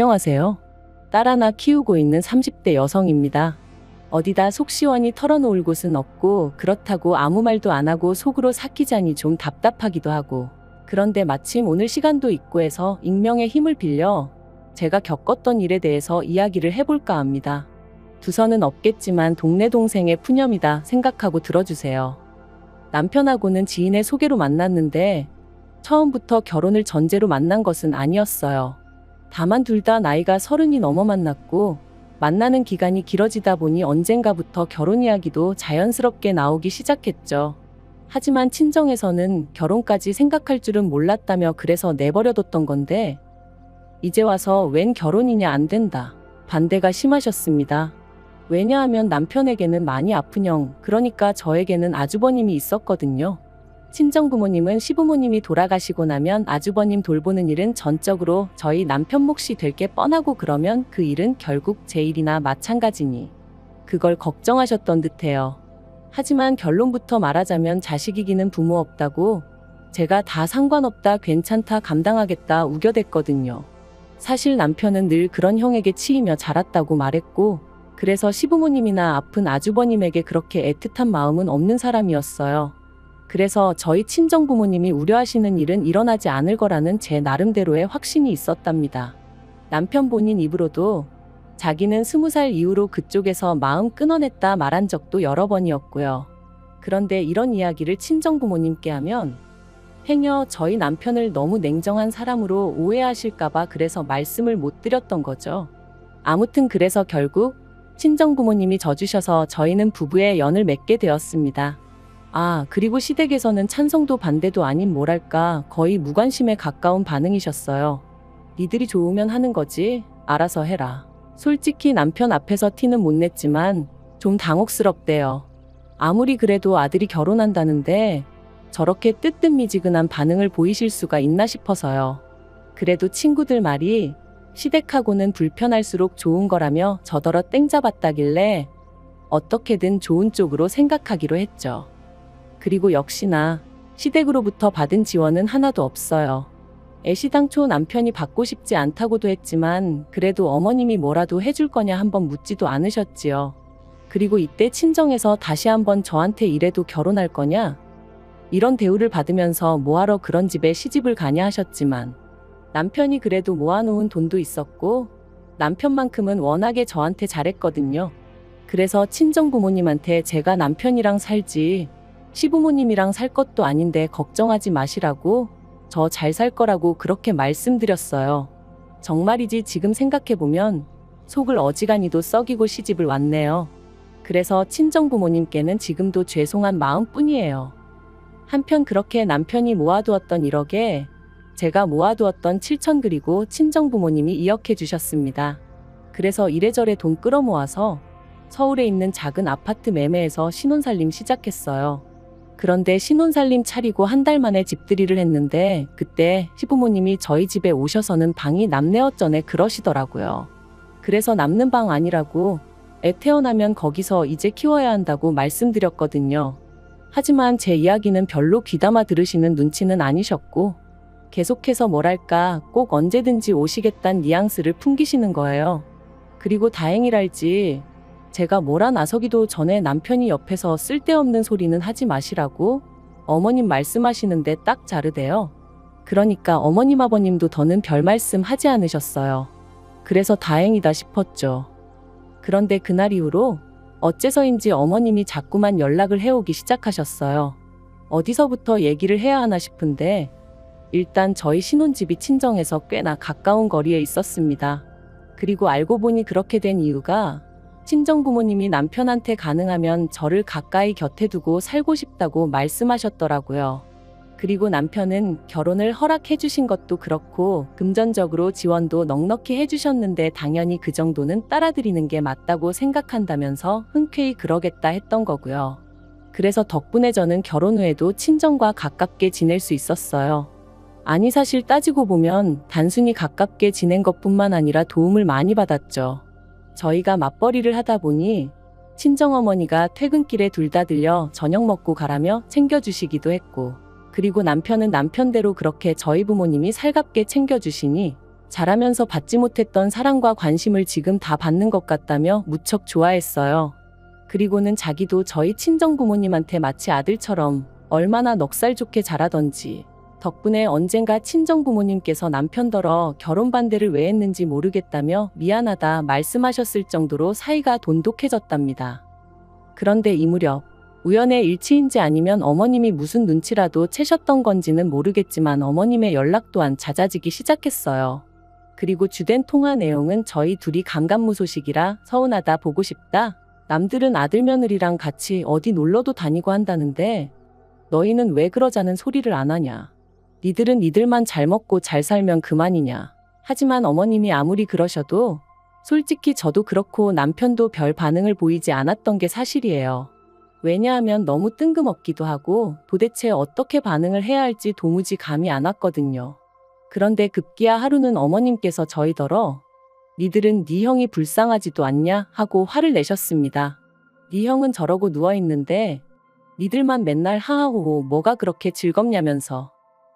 안녕하세요. 딸 하나 키우고 있는 30대 여성입니다. 어디다 속 시원히 털어놓을 곳은 없고 그렇다고 아무 말도 안 하고 속으로 삭히자니 좀 답답하기도 하고, 그런데 마침 오늘 시간도 있고 해서 익명의 힘을 빌려 제가 겪었던 일에 대해서 이야기를 해볼까 합니다. 두서는 없겠지만 동네 동생의 푸념이다 생각하고 들어주세요. 남편하고는 지인의 소개로 만났는데 처음부터 결혼을 전제로 만난 것은 아니었어요. 다만 둘 다 나이가 30이 넘어 만났고 만나는 기간이 길어지다 보니 언젠가부터 결혼 이야기도 자연스럽게 나오기 시작했죠. 하지만 친정에서는 결혼까지 생각할 줄은 몰랐다며 그래서 내버려뒀던 건데, 이제 와서 웬 결혼이냐 안 된다, 반대가 심하셨습니다. 왜냐하면 남편에게는 많이 아픈 형, 그러니까 저에게는 아주버님이 있었거든요. 친정부모님은 시부모님이 돌아가시고 나면 아주버님 돌보는 일은 전적으로 저희 남편 몫이 될 게 뻔하고, 그러면 그 일은 결국 제 일이나 마찬가지니 그걸 걱정하셨던 듯해요. 하지만 결론부터 말하자면 자식이기는 부모 없다고 제가 다 상관없다, 괜찮다, 감당하겠다 우겨댔거든요. 사실 남편은 늘 그런 형에게 치이며 자랐다고 말했고, 그래서 시부모님이나 아픈 아주버님에게 그렇게 애틋한 마음은 없는 사람이었어요. 그래서 저희 친정부모님이 우려하시는 일은 일어나지 않을 거라는 제 나름대로의 확신이 있었답니다. 남편 본인 입으로도 자기는 20살 이후로 그쪽에서 마음 끊어냈다 말한 적도 여러 번이었고요. 그런데 이런 이야기를 친정부모님께 하면 행여 저희 남편을 너무 냉정한 사람으로 오해하실까봐 그래서 말씀을 못 드렸던 거죠. 아무튼 그래서 결국 친정부모님이 져주셔서 저희는 부부의 연을 맺게 되었습니다. 그리고 시댁에서는 찬성도 반대도 아닌 뭐랄까 거의 무관심에 가까운 반응이셨어요. 니들이 좋으면 하는 거지, 알아서 해라. 솔직히 남편 앞에서 티는 못 냈지만 좀 당혹스럽대요. 아무리 그래도 아들이 결혼한다는데 저렇게 뜨뜻미지근한 반응을 보이실 수가 있나 싶어서요. 그래도 친구들 말이 시댁하고는 불편할수록 좋은 거라며 저더러 땡 잡았다길래 어떻게든 좋은 쪽으로 생각하기로 했죠. 그리고 역시나 시댁으로부터 받은 지원은 하나도 없어요. 애시당초 남편이 받고 싶지 않다고도 했지만 그래도 어머님이 뭐라도 해줄 거냐 한번 묻지도 않으셨지요. 그리고 이때 친정에서 다시 한번 저한테 이래도 결혼할 거냐? 이런 대우를 받으면서 뭐하러 그런 집에 시집을 가냐 하셨지만, 남편이 그래도 모아놓은 돈도 있었고 남편만큼은 워낙에 저한테 잘했거든요. 그래서 친정부모님한테 제가 남편이랑 살지 시부모님이랑 살 것도 아닌데 걱정하지 마시라고, 저 잘 살 거라고 그렇게 말씀드렸어요. 정말이지 지금 생각해보면 속을 어지간히도 썩이고 시집을 왔네요. 그래서 친정부모님께는 지금도 죄송한 마음뿐이에요. 한편 그렇게 남편이 모아두었던 1억에 제가 모아두었던 7천 그리고 친정부모님이 2억 해주셨습니다. 그래서 이래저래 돈 끌어모아서 서울에 있는 작은 아파트 매매해서 신혼살림 시작했어요. 그런데 신혼살림 차리고 한 달 만에 집들이를 했는데 그때 시부모님이 저희 집에 오셔서는 방이 남네 어쩌네 그러시더라고요. 그래서 남는 방 아니라고 애 태어나면 거기서 이제 키워야 한다고 말씀드렸거든요. 하지만 제 이야기는 별로 귀담아 들으시는 눈치는 아니셨고 계속해서 뭐랄까 꼭 언제든지 오시겠다는 뉘앙스를 풍기시는 거예요. 그리고 다행이랄지 제가 뭐라 나서기도 전에 남편이 옆에서 쓸데없는 소리는 하지 마시라고 어머님 말씀하시는데 딱 자르대요. 그러니까 어머님 아버님도 더는 별 말씀 하지 않으셨어요. 그래서 다행이다 싶었죠. 그런데 그날 이후로 어째서인지 어머님이 자꾸만 연락을 해오기 시작하셨어요. 어디서부터 얘기를 해야 하나 싶은데 일단 저희 신혼집이 친정에서 꽤나 가까운 거리에 있었습니다. 그리고 알고 보니 그렇게 된 이유가 친정부모님이 남편한테 가능하면 저를 가까이 곁에 두고 살고 싶다고 말씀하셨더라고요. 그리고 남편은 결혼을 허락해 주신 것도 그렇고 금전적으로 지원도 넉넉히 해주셨는데 당연히 그 정도는 따라드리는 게 맞다고 생각한다면서 흔쾌히 그러겠다 했던 거고요. 그래서 덕분에 저는 결혼 후에도 친정과 가깝게 지낼 수 있었어요. 아니 사실 따지고 보면 단순히 가깝게 지낸 것뿐만 아니라 도움을 많이 받았죠. 저희가 맞벌이를 하다 보니 친정어머니가 퇴근길에 둘 다 들려 저녁 먹고 가라며 챙겨주시기도 했고, 그리고 남편은 남편대로 그렇게 저희 부모님이 살갑게 챙겨주시니 자라면서 받지 못했던 사랑과 관심을 지금 다 받는 것 같다며 무척 좋아했어요. 그리고는 자기도 저희 친정 부모님한테 마치 아들처럼 얼마나 넉살 좋게 자라던지, 덕분에 언젠가 친정 부모님께서 남편더러 결혼 반대를 왜 했는지 모르겠다며 미안하다 말씀하셨을 정도로 사이가 돈독해졌답니다. 그런데 이 무렵 우연의 일치인지 아니면 어머님이 무슨 눈치라도 채셨던 건지는 모르겠지만 어머님의 연락 또한 잦아지기 시작했어요. 그리고 주된 통화 내용은 저희 둘이 감감무소식이라 서운하다 보고 싶다. 남들은 아들 며느리랑 같이 어디 놀러도 다니고 한다는데 너희는 왜 그러자는 소리를 안 하냐. 니들은 니들만 잘 먹고 잘 살면 그만이냐. 하지만 어머님이 아무리 그러셔도 솔직히 저도 그렇고 남편도 별 반응을 보이지 않았던 게 사실이에요. 왜냐하면 너무 뜬금없기도 하고 도대체 어떻게 반응을 해야 할지 도무지 감이 안 왔거든요. 그런데 급기야 하루는 어머님께서 저희더러 니들은 네 형이 불쌍하지도 않냐 하고 화를 내셨습니다. 네 형은 저러고 누워있는데 니들만 맨날 하하호호 뭐가 그렇게 즐겁냐면서.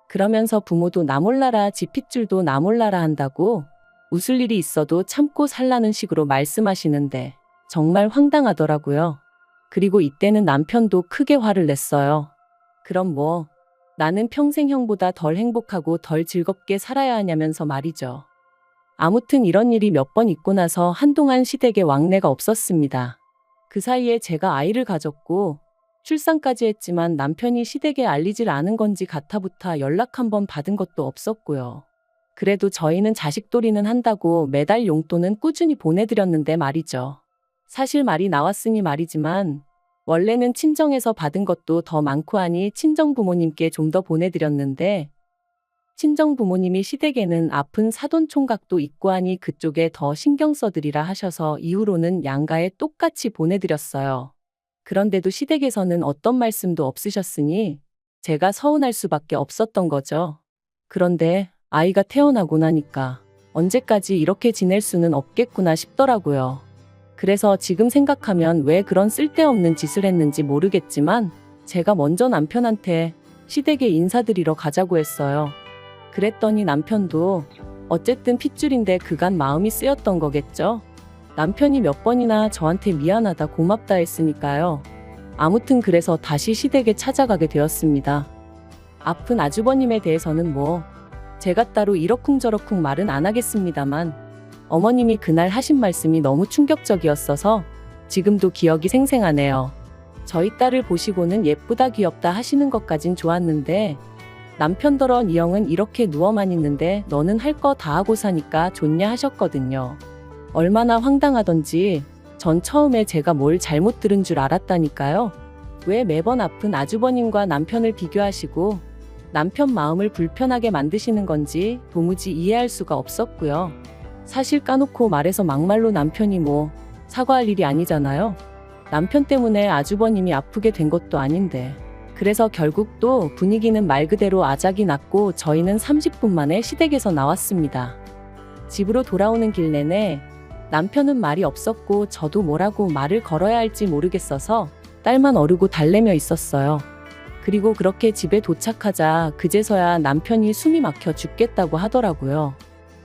그러면서 부모도 나 몰라라 지 핏줄도 나 몰라라 한다고 웃을 일이 있어도 참고 살라는 식으로 말씀하시는데 정말 황당하더라고요. 그리고 이때는 남편도 크게 화를 냈어요. 그럼 뭐 나는 평생 형보다 덜 행복하고 덜 즐겁게 살아야 하냐면서 말이죠. 아무튼 이런 일이 몇 번 있고 나서 한동안 시댁에 왕래가 없었습니다. 그 사이에 제가 아이를 가졌고 출산까지 했지만 남편이 시댁에 알리질 않은 건지 가타부타 연락 한 번 받은 것도 없었고요. 그래도 저희는 자식돌이는 한다고 매달 용돈은 꾸준히 보내드렸는데 말이죠. 사실 말이 나왔으니 말이지만 원래는 친정에서 받은 것도 더 많고 하니 친정 부모님께 좀 더 보내드렸는데 친정 부모님이 시댁에는 아픈 사돈 총각도 있고 하니 그쪽에 더 신경 써드리라 하셔서 이후로는 양가에 똑같이 보내드렸어요. 그런데도 시댁에서는 어떤 말씀도 없으셨으니 제가 서운할 수밖에 없었던 거죠. 그런데 아이가 태어나고 나니까 언제까지 이렇게 지낼 수는 없겠구나 싶더라고요. 그래서 지금 생각하면 왜 그런 쓸데없는 짓을 했는지 모르겠지만 제가 먼저 남편한테 시댁에 인사드리러 가자고 했어요. 그랬더니 남편도 어쨌든 핏줄인데 그간 마음이 쓰였던 거겠죠? 남편이 몇 번이나 저한테 미안하다 고맙다 했으니까요. 아무튼 그래서 다시 시댁에 찾아가게 되었습니다. 아픈 아주버님에 대해서는 뭐 제가 따로 이러쿵저러쿵 말은 안 하겠습니다만 어머님이 그날 하신 말씀이 너무 충격적이었어서 지금도 기억이 생생하네요. 저희 딸을 보시고는 예쁘다 귀엽다 하시는 것까진 좋았는데 남편더러 니 형은 이렇게 누워만 있는데 너는 할 거 다 하고 사니까 좋냐 하셨거든요. 얼마나 황당하던지 전 처음에 제가 뭘 잘못 들은 줄 알았다니까요. 왜 매번 아픈 아주버님과 남편을 비교하시고 남편 마음을 불편하게 만드시는 건지 도무지 이해할 수가 없었고요. 사실 까놓고 말해서 막말로 남편이 뭐 사과할 일이 아니잖아요. 남편 때문에 아주버님이 아프게 된 것도 아닌데. 그래서 결국 또 분위기는 말 그대로 아작이 났고 저희는 30분 만에 시댁에서 나왔습니다. 집으로 돌아오는 길 내내 남편은 말이 없었고 저도 뭐라고 말을 걸어야 할지 모르겠어서 딸만 어르고 달래며 있었어요. 그리고 그렇게 집에 도착하자 그제서야 남편이 숨이 막혀 죽겠다고 하더라고요.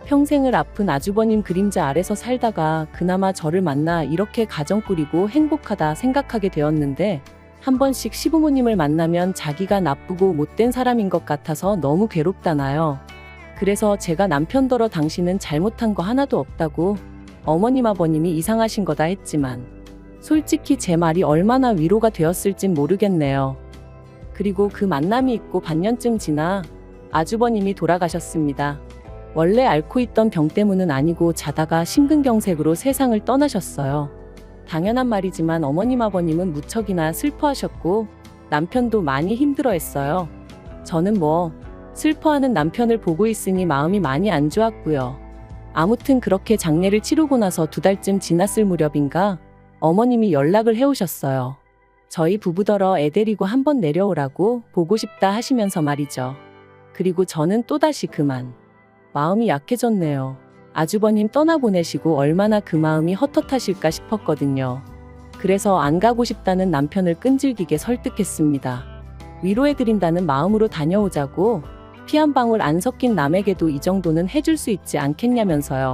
평생을 아픈 아주버님 그림자 아래서 살다가 그나마 저를 만나 이렇게 가정 꾸리고 행복하다 생각하게 되었는데 한 번씩 시부모님을 만나면 자기가 나쁘고 못된 사람인 것 같아서 너무 괴롭다나요. 그래서 제가 남편더러 당신은 잘못한 거 하나도 없다고 어머님 아버님이 이상하신 거다 했지만 솔직히 제 말이 얼마나 위로가 되었을진 모르겠네요. 그리고 그 만남이 있고 반년쯤 지나 아주버님이 돌아가셨습니다. 원래 앓고 있던 병 때문은 아니고 자다가 심근경색으로 세상을 떠나셨어요. 당연한 말이지만 어머님 아버님은 무척이나 슬퍼하셨고 남편도 많이 힘들어했어요. 저는 뭐 슬퍼하는 남편을 보고 있으니 마음이 많이 안 좋았고요. 아무튼 그렇게 장례를 치르고 나서 2달쯤 지났을 무렵인가 어머님이 연락을 해오셨어요. 저희 부부더러 애 데리고 한번 내려오라고 보고 싶다 하시면서 말이죠. 그리고 저는 또다시 그만 마음이 약해졌네요. 아주버님 떠나보내시고 얼마나 그 마음이 헛헛하실까 싶었거든요. 그래서 안 가고 싶다는 남편을 끈질기게 설득했습니다. 위로해드린다는 마음으로 다녀오자고 피 한 방울 안 섞인 남에게도 이 정도는 해줄 수 있지 않겠냐면서요.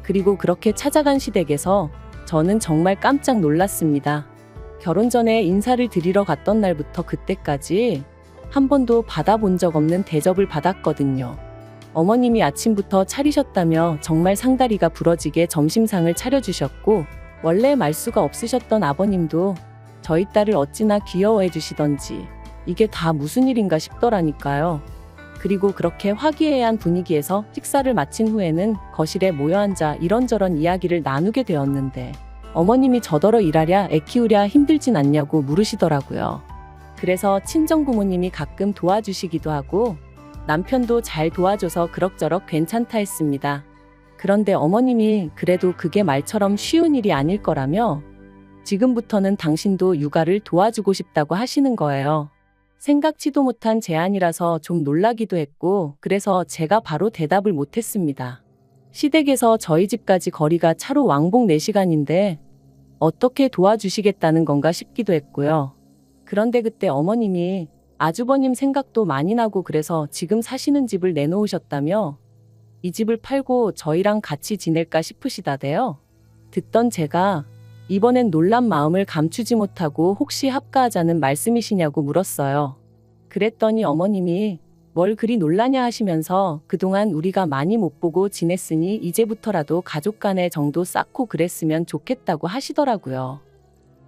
그리고 그렇게 찾아간 시댁에서 저는 정말 깜짝 놀랐습니다. 결혼 전에 인사를 드리러 갔던 날부터 그때까지 한 번도 받아본 적 없는 대접을 받았거든요. 어머님이 아침부터 차리셨다며 정말 상다리가 부러지게 점심상을 차려주셨고, 원래 말수가 없으셨던 아버님도 저희 딸을 어찌나 귀여워해 주시던지 이게 다 무슨 일인가 싶더라니까요. 그리고 그렇게 화기애애한 분위기에서 식사를 마친 후에는 거실에 모여 앉아 이런저런 이야기를 나누게 되었는데, 어머님이 저더러 일하랴 애 키우랴 힘들진 않냐고 물으시더라고요. 그래서 친정부모님이 가끔 도와주시기도 하고 남편도 잘 도와줘서 그럭저럭 괜찮다 했습니다. 그런데 어머님이 그래도 그게 말처럼 쉬운 일이 아닐 거라며 지금부터는 당신도 육아를 도와주고 싶다고 하시는 거예요. 생각지도 못한 제안이라서 좀 놀라기도 했고, 그래서 제가 바로 대답을 못했습니다. 시댁에서 저희 집까지 거리가 차로 왕복 4시간인데 어떻게 도와주시겠다는 건가 싶기도 했고요. 그런데 그때 어머님이 아주버님 생각도 많이 나고 그래서 지금 사시는 집을 내놓으셨다며 이 집을 팔고 저희랑 같이 지낼까 싶으시다대요. 듣던 제가 이번엔 놀란 마음을 감추지 못하고 혹시 합가하자는 말씀이시냐고 물었어요. 그랬더니 어머님이 뭘 그리 놀라냐 하시면서 그동안 우리가 많이 못 보고 지냈으니 이제부터라도 가족 간의 정도 쌓고 그랬으면 좋겠다고 하시더라고요.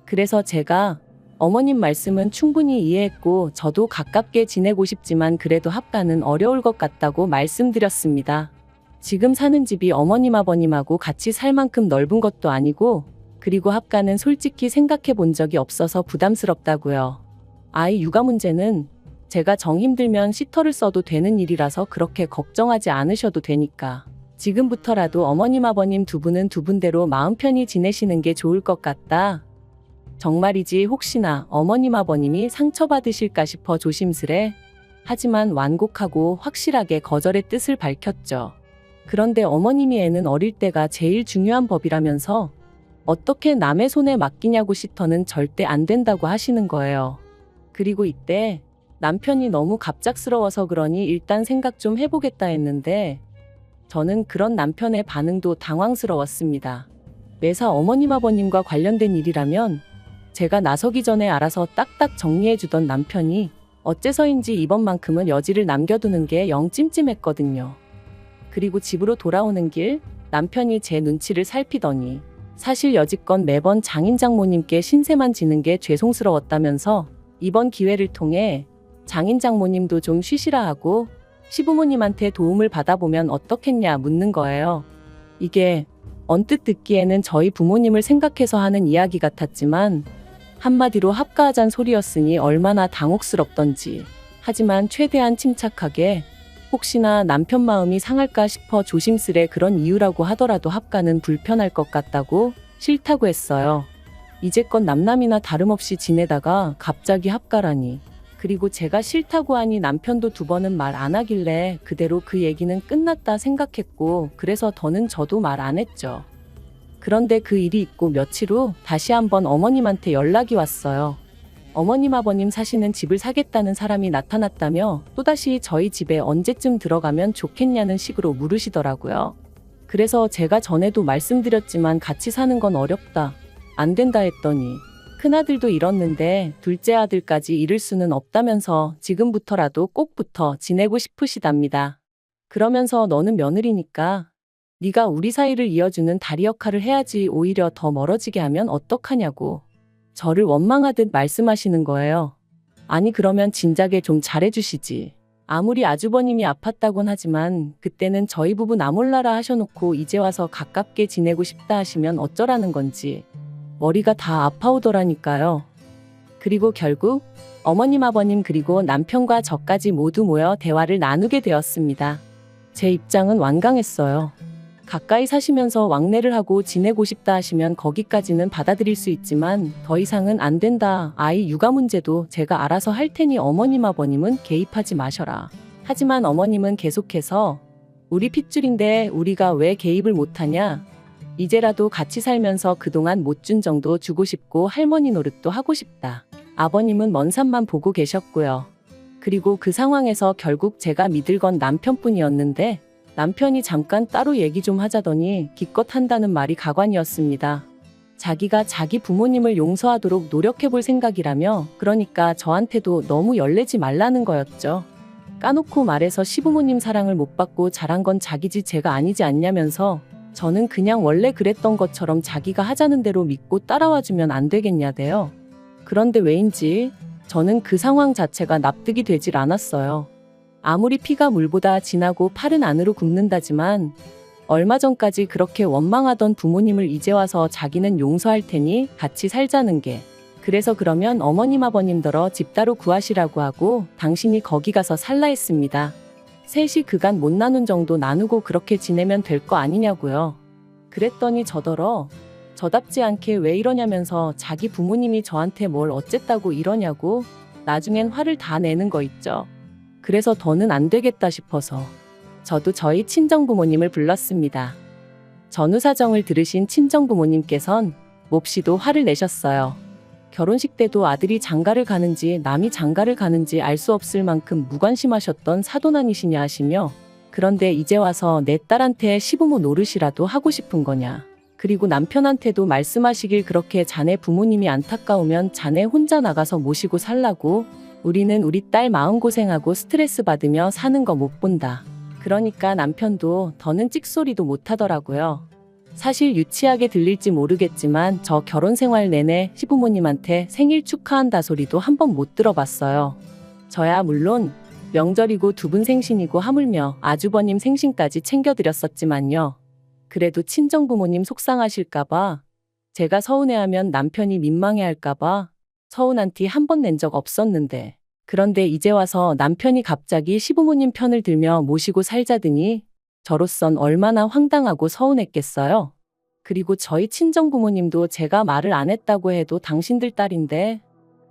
그래서 제가 어머님 말씀은 충분히 이해했고 저도 가깝게 지내고 싶지만 그래도 합가는 어려울 것 같다고 말씀드렸습니다. 지금 사는 집이 어머님 아버님하고 같이 살 만큼 넓은 것도 아니고, 그리고 합가는 솔직히 생각해 본 적이 없어서 부담스럽다고요. 아이 육아 문제는 제가 정 힘들면 시터를 써도 되는 일이라서 그렇게 걱정하지 않으셔도 되니까 지금부터라도 어머님 아버님 두 분은 두 분대로 마음 편히 지내시는 게 좋을 것 같다. 정말이지 혹시나 어머님 아버님이 상처받으실까 싶어 조심스레 하지만 완곡하고 확실하게 거절의 뜻을 밝혔죠. 그런데 어머님이 애는 어릴 때가 제일 중요한 법이라면서 어떻게 남의 손에 맡기냐고 시터는 절대 안 된다고 하시는 거예요. 그리고 이때 남편이 너무 갑작스러워서 그러니 일단 생각 좀 해보겠다 했는데 저는 그런 남편의 반응도 당황스러웠습니다. 매사 어머님 아버님과 관련된 일이라면 제가 나서기 전에 알아서 딱딱 정리해주던 남편이 어째서인지 이번만큼은 여지를 남겨두는 게 영 찜찜했거든요. 그리고 집으로 돌아오는 길 남편이 제 눈치를 살피더니 사실 여지껏 매번 장인 장모님께 신세만 지는 게 죄송스러웠다면서 이번 기회를 통해 장인 장모님도 좀 쉬시라 하고 시부모님한테 도움을 받아보면 어떻겠냐 묻는 거예요. 이게 언뜻 듣기에는 저희 부모님을 생각해서 하는 이야기 같았지만 한마디로 합가하잔 소리였으니 얼마나 당혹스럽던지. 하지만 최대한 침착하게 혹시나 남편 마음이 상할까 싶어 조심스레 그런 이유라고 하더라도 합가는 불편할 것 같다고 싫다고 했어요. 이제껏 남남이나 다름없이 지내다가 갑자기 합가라니. 그리고 제가 싫다고 하니 남편도 2번은 말 안 하길래 그대로 그 얘기는 끝났다 생각했고, 그래서 더는 저도 말 안 했죠. 그런데 그 일이 있고 며칠 후 다시 한번 어머님한테 연락이 왔어요. 어머님 아버님 사시는 집을 사겠다는 사람이 나타났다며 또다시 저희 집에 언제쯤 들어가면 좋겠냐는 식으로 물으시더라고요. 그래서 제가 전에도 말씀드렸지만 같이 사는 건 어렵다, 안 된다 했더니 큰아들도 잃었는데 둘째 아들까지 잃을 수는 없다면서 지금부터라도 꼭 붙어 지내고 싶으시답니다. 그러면서 너는 며느리니까 네가 우리 사이를 이어주는 다리 역할을 해야지, 오히려 더 멀어지게 하면 어떡하냐고 저를 원망하듯 말씀하시는 거예요. 아니 그러면 진작에 좀 잘해주시지. 아무리 아주버님이 아팠다곤 하지만 그때는 저희 부부 나 몰라라 하셔놓고 이제 와서 가깝게 지내고 싶다 하시면 어쩌라는 건지 머리가 다 아파오더라니까요. 그리고 결국 어머님 아버님 그리고 남편과 저까지 모두 모여 대화를 나누게 되었습니다. 제 입장은 완강했어요. 가까이 사시면서 왕래를 하고 지내고 싶다 하시면 거기까지는 받아들일 수 있지만 더 이상은 안 된다. 아이 육아 문제도 제가 알아서 할 테니 어머님 아버님은 개입하지 마셔라. 하지만 어머님은 계속해서 우리 핏줄인데 우리가 왜 개입을 못하냐. 이제라도 같이 살면서 그동안 못 준 정도 주고 싶고 할머니 노릇도 하고 싶다. 아버님은 먼 산만 보고 계셨고요. 그리고 그 상황에서 결국 제가 믿을 건 남편뿐이었는데 남편이 잠깐 따로 얘기 좀 하자더니 기껏 한다는 말이 가관이었습니다. 자기가 자기 부모님을 용서하도록 노력해볼 생각이라며 그러니까 저한테도 너무 열내지 말라는 거였죠. 까놓고 말해서 시부모님 사랑을 못 받고 자란 건 자기지 제가 아니지 않냐면서 저는 그냥 원래 그랬던 것처럼 자기가 하자는 대로 믿고 따라와주면 안 되겠냐대요. 그런데 왜인지 저는 그 상황 자체가 납득이 되질 않았어요. 아무리 피가 물보다 진하고 팔은 안으로 굽는다지만 얼마 전까지 그렇게 원망하던 부모님을 이제 와서 자기는 용서할 테니 같이 살자는 게 그래서 그러면 어머님 아버님더러 집 따로 구하시라고 하고 당신이 거기 가서 살라 했습니다. 셋이 그간 못 나눈 정도 나누고 그렇게 지내면 될 거 아니냐고요. 그랬더니 저더러 저답지 않게 왜 이러냐면서 자기 부모님이 저한테 뭘 어쨌다고 이러냐고 나중엔 화를 다 내는 거 있죠. 그래서 더는 안 되겠다 싶어서 저도 저희 친정부모님을 불렀습니다. 전후 사정을 들으신 친정부모님께선 몹시도 화를 내셨어요. 결혼식 때도 아들이 장가를 가는지 남이 장가를 가는지 알 수 없을 만큼 무관심하셨던 사돈 아니시냐 하시며 그런데 이제 와서 내 딸한테 시부모 노릇이라도 하고 싶은 거냐. 그리고 남편한테도 말씀하시길 그렇게 자네 부모님이 안타까우면 자네 혼자 나가서 모시고 살라고 우리는 우리 딸 마음고생하고 스트레스 받으며 사는 거 못 본다. 그러니까 남편도 더는 찍소리도 못 하더라고요. 사실 유치하게 들릴지 모르겠지만 저 결혼 생활 내내 시부모님한테 생일 축하한다 소리도 한 번 못 들어봤어요. 저야 물론 명절이고 두 분 생신이고 하물며 아주버님 생신까지 챙겨드렸었지만요. 그래도 친정부모님 속상하실까봐 제가 서운해하면 남편이 민망해할까봐 서운한 티 한 번 낸 적 없었는데 그런데 이제 와서 남편이 갑자기 시부모님 편을 들며 모시고 살자더니 저로선 얼마나 황당하고 서운했겠어요. 그리고 저희 친정부모님도 제가 말을 안 했다고 해도 당신들 딸인데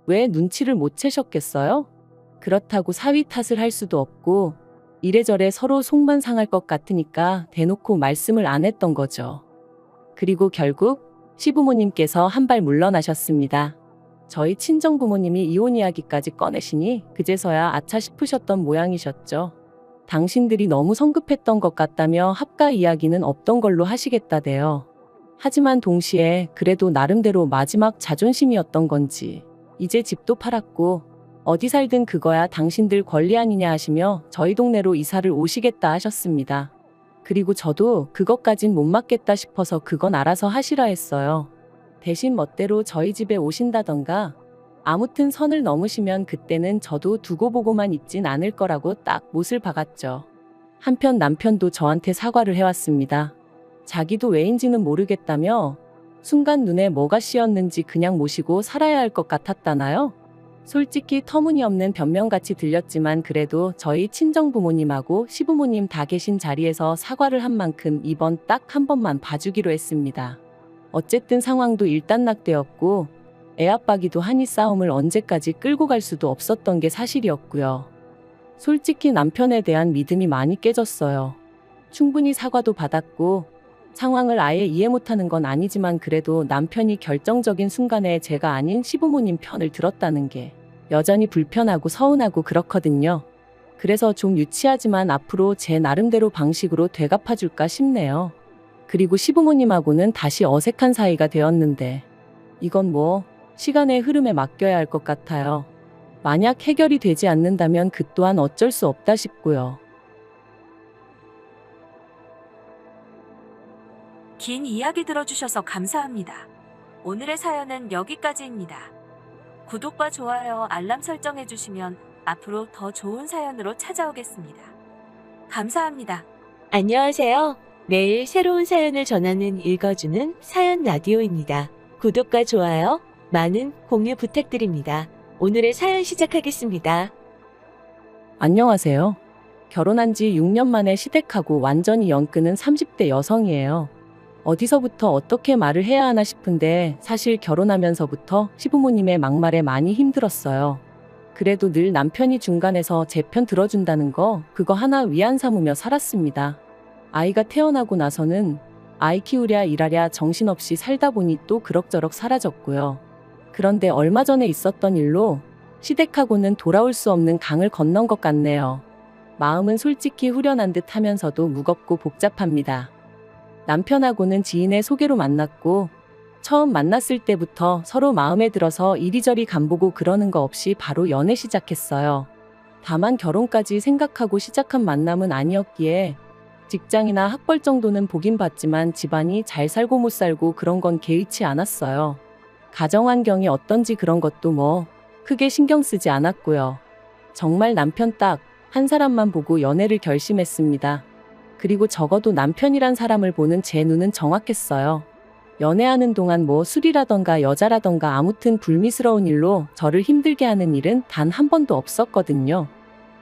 왜 눈치를 못 채셨겠어요? 그렇다고 사위 탓을 할 수도 없고 이래저래 서로 속만 상할 것 같으니까 대놓고 말씀을 안 했던 거죠. 그리고 결국 시부모님께서 한 발 물러나셨습니다. 저희 친정부모님이 이혼 이야기까지 꺼내시니 그제서야 아차 싶으셨던 모양이셨죠. 당신들이 너무 성급했던 것 같다며 합가 이야기는 없던 걸로 하시겠다대요. 하지만 동시에 그래도 나름대로 마지막 자존심이었던 건지 이제 집도 팔았고 어디 살든 그거야 당신들 권리 아니냐 하시며 저희 동네로 이사를 오시겠다 하셨습니다. 그리고 저도 그것까진 못 맡겠다 싶어서 그건 알아서 하시라 했어요. 대신 멋대로 저희 집에 오신다던가 아무튼 선을 넘으시면 그때는 저도 두고 보고만 있진 않을 거라고 딱 못을 박았죠. 한편 남편도 저한테 사과를 해왔습니다. 자기도 왜인지는 모르겠다며 순간 눈에 뭐가 씌었는지 그냥 모시고 살아야 할 것 같았다나요? 솔직히 터무니없는 변명같이 들렸지만 그래도 저희 친정부모님하고 시부모님 다 계신 자리에서 사과를 한 만큼 이번 딱 한 번만 봐주기로 했습니다. 어쨌든 상황도 일단락되었고 애압박이도 하니 싸움을 언제까지 끌고 갈 수도 없었던 게 사실이었고요. 솔직히 남편에 대한 믿음이 많이 깨졌어요. 충분히 사과도 받았고 상황을 아예 이해 못하는 건 아니지만 그래도 남편이 결정적인 순간에 제가 아닌 시부모님 편을 들었다는 게 여전히 불편하고 서운하고 그렇거든요. 그래서 좀 유치하지만 앞으로 제 나름대로 방식으로 되갚아줄까 싶네요. 그리고 시부모님하고는 다시 어색한 사이가 되었는데 이건 뭐 시간의 흐름에 맡겨야 할 것 같아요. 만약 해결이 되지 않는다면 그 또한 어쩔 수 없다 싶고요. 긴 이야기 들어주셔서 감사합니다. 오늘의 사연은 여기까지입니다. 구독과 좋아요, 알람 설정해주시면 앞으로 더 좋은 사연으로 찾아오겠습니다. 감사합니다. 안녕하세요. 매일 새로운 사연을 전하는 읽어주는 사연 라디오입니다. 구독과 좋아요, 많은 공유 부탁드립니다. 오늘의 사연 시작하겠습니다. 안녕하세요. 결혼한 지 6년 만에 시댁하고 완전히 연 끊은 30대 여성이에요. 어디서부터 어떻게 말을 해야 하나 싶은데 사실 결혼하면서부터 시부모님의 막말에 많이 힘들었어요. 그래도 늘 남편이 중간에서 제 편 들어준다는 거 그거 하나 위안 삼으며 살았습니다. 아이가 태어나고 나서는 아이 키우랴 일하랴 정신없이 살다 보니 또 그럭저럭 사라졌고요. 그런데 얼마 전에 있었던 일로 시댁하고는 돌아올 수 없는 강을 건넌 것 같네요. 마음은 솔직히 후련한 듯 하면서도 무겁고 복잡합니다. 남편하고는 지인의 소개로 만났고 처음 만났을 때부터 서로 마음에 들어서 이리저리 간보고 그러는 거 없이 바로 연애 시작했어요. 다만 결혼까지 생각하고 시작한 만남은 아니었기에 직장이나 학벌 정도는 보긴 봤지만 집안이 잘 살고 못 살고 그런 건 개의치 않았어요. 가정 환경이 어떤지 그런 것도 뭐 크게 신경 쓰지 않았고요. 정말 남편 딱 한 사람만 보고 연애를 결심했습니다. 그리고 적어도 남편이란 사람을 보는 제 눈은 정확했어요. 연애하는 동안 뭐 술이라던가 여자라던가 아무튼 불미스러운 일로 저를 힘들게 하는 일은 단 한 번도 없었거든요.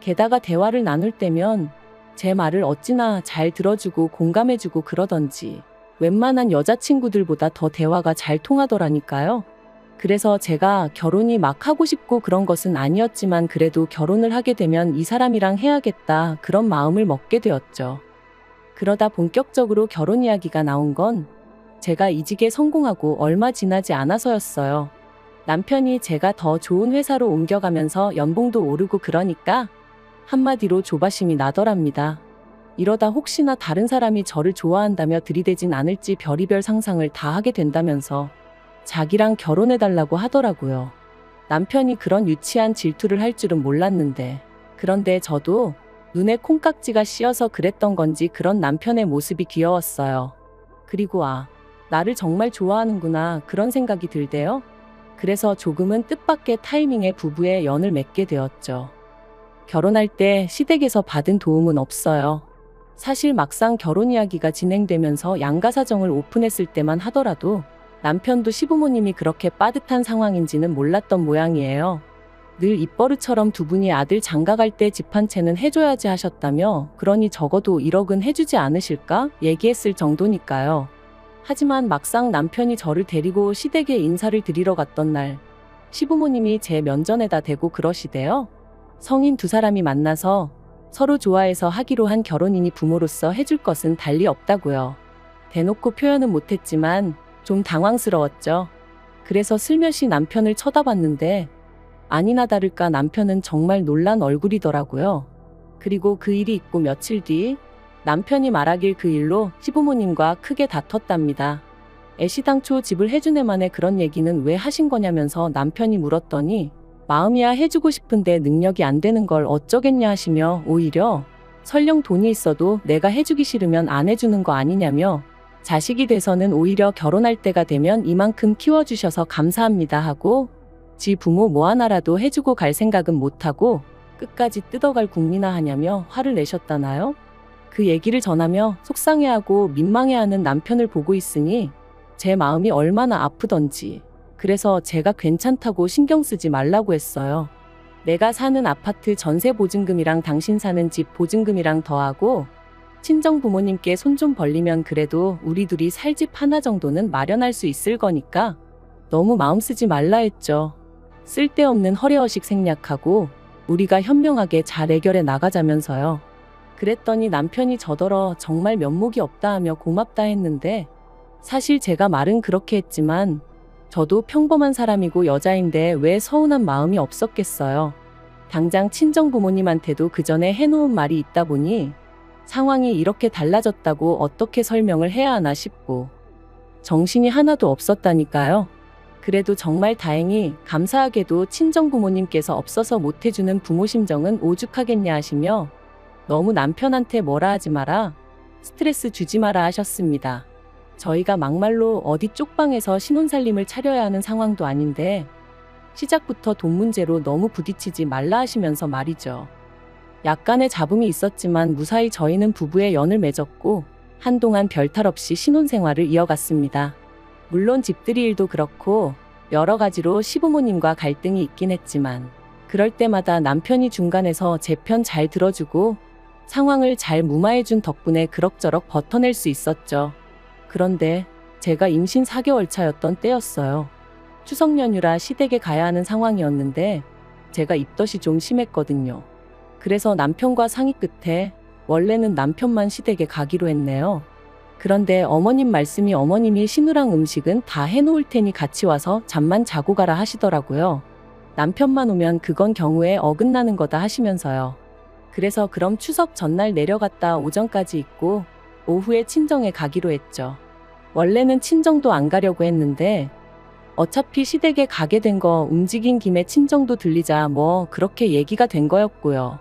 게다가 대화를 나눌 때면 제 말을 어찌나 잘 들어주고 공감해주고 그러던지 웬만한 여자친구들보다 더 대화가 잘 통하더라니까요. 그래서 제가 결혼이 막 하고 싶고 그런 것은 아니었지만 그래도 결혼을 하게 되면 이 사람이랑 해야겠다 그런 마음을 먹게 되었죠. 그러다 본격적으로 결혼 이야기가 나온 건 제가 이직에 성공하고 얼마 지나지 않아서였어요. 남편이 제가 더 좋은 회사로 옮겨가면서 연봉도 오르고 그러니까 한마디로 조바심이 나더랍니다. 이러다 혹시나 다른 사람이 저를 좋아한다며 들이대진 않을지 별의별 상상을 다 하게 된다면서 자기랑 결혼해달라고 하더라고요. 남편이 그런 유치한 질투를 할 줄은 몰랐는데 그런데 저도 눈에 콩깍지가 씌어서 그랬던 건지 그런 남편의 모습이 귀여웠어요. 그리고 나를 정말 좋아하는구나 그런 생각이 들대요. 그래서 조금은 뜻밖의 타이밍에 부부의 연을 맺게 되었죠. 결혼할 때 시댁에서 받은 도움은 없어요. 사실 막상 결혼 이야기가 진행되면서 양가사정을 오픈했을 때만 하더라도 남편도 시부모님이 그렇게 빠듯한 상황인지는 몰랐던 모양이에요. 늘 입버릇처럼 두 분이 아들 장가갈 때 집 한 채는 해줘야지 하셨다며 그러니 적어도 1억은 해주지 않으실까 얘기했을 정도니까요. 하지만 막상 남편이 저를 데리고 시댁에 인사를 드리러 갔던 날 시부모님이 제 면전에다 대고 그러시대요. 성인 두 사람이 만나서 서로 좋아해서 하기로 한 결혼이니 부모로서 해줄 것은 달리 없다고요. 대놓고 표현은 못했지만 좀 당황스러웠죠. 그래서 슬며시 남편을 쳐다봤는데 아니나 다를까 남편은 정말 놀란 얼굴이더라고요. 그리고 그 일이 있고 며칠 뒤 남편이 말하길 그 일로 시부모님과 크게 다퉜답니다. 애시당초 집을 해준 애만에 그런 얘기는 왜 하신 거냐면서 남편이 물었더니 마음이야 해주고 싶은데 능력이 안 되는 걸 어쩌겠냐 하시며 오히려 설령 돈이 있어도 내가 해주기 싫으면 안 해주는 거 아니냐며 자식이 돼서는 오히려 결혼할 때가 되면 이만큼 키워주셔서 감사합니다 하고 지 부모 뭐 하나라도 해주고 갈 생각은 못하고 끝까지 뜯어갈 국리나 하냐며 화를 내셨다나요? 그 얘기를 전하며 속상해하고 민망해하는 남편을 보고 있으니 제 마음이 얼마나 아프던지 그래서 제가 괜찮다고 신경 쓰지 말라고 했어요. 내가 사는 아파트 전세 보증금이랑 당신 사는 집 보증금이랑 더하고 친정 부모님께 손 좀 벌리면 그래도 우리 둘이 살 집 하나 정도는 마련할 수 있을 거니까 너무 마음 쓰지 말라 했죠. 쓸데없는 허례허식 생략하고 우리가 현명하게 잘 해결해 나가자면서요. 그랬더니 남편이 저더러 정말 면목이 없다 하며 고맙다 했는데 사실 제가 말은 그렇게 했지만 저도 평범한 사람이고 여자인데 왜 서운한 마음이 없었겠어요. 당장 친정 부모님한테도 그 전에 해놓은 말이 있다 보니 상황이 이렇게 달라졌다고 어떻게 설명을 해야 하나 싶고 정신이 하나도 없었다니까요. 그래도 정말 다행히 감사하게도 친정 부모님께서 없어서 못해주는 부모 심정은 오죽하겠냐 하시며 너무 남편한테 뭐라 하지 마라, 스트레스 주지 마라 하셨습니다. 저희가 막말로 어디 쪽방에서 신혼살림을 차려야 하는 상황도 아닌데 시작부터 돈 문제로 너무 부딪히지 말라 하시면서 말이죠. 약간의 잡음이 있었지만 무사히 저희는 부부의 연을 맺었고 한동안 별탈 없이 신혼생활을 이어갔습니다. 물론 집들이 일도 그렇고 여러 가지로 시부모님과 갈등이 있긴 했지만 그럴 때마다 남편이 중간에서 제 편 잘 들어주고 상황을 잘 무마해준 덕분에 그럭저럭 버텨낼 수 있었죠. 그런데 제가 임신 4개월 차였던 때였어요. 추석 연휴라 시댁에 가야 하는 상황이었는데 제가 입덧이 좀 심했거든요. 그래서 남편과 상의 끝에 원래는 남편만 시댁에 가기로 했네요. 그런데 어머님 말씀이 어머님이 시누랑 음식은 다 해놓을 테니 같이 와서 잠만 자고 가라 하시더라고요. 남편만 오면 그건 경우에 어긋나는 거다 하시면서요. 그래서 그럼 추석 전날 내려갔다 오전까지 있고 오후에 친정에 가기로 했죠. 원래는 친정도 안 가려고 했는데 어차피 시댁에 가게 된 거 움직인 김에 친정도 들리자 뭐 그렇게 얘기가 된 거였고요.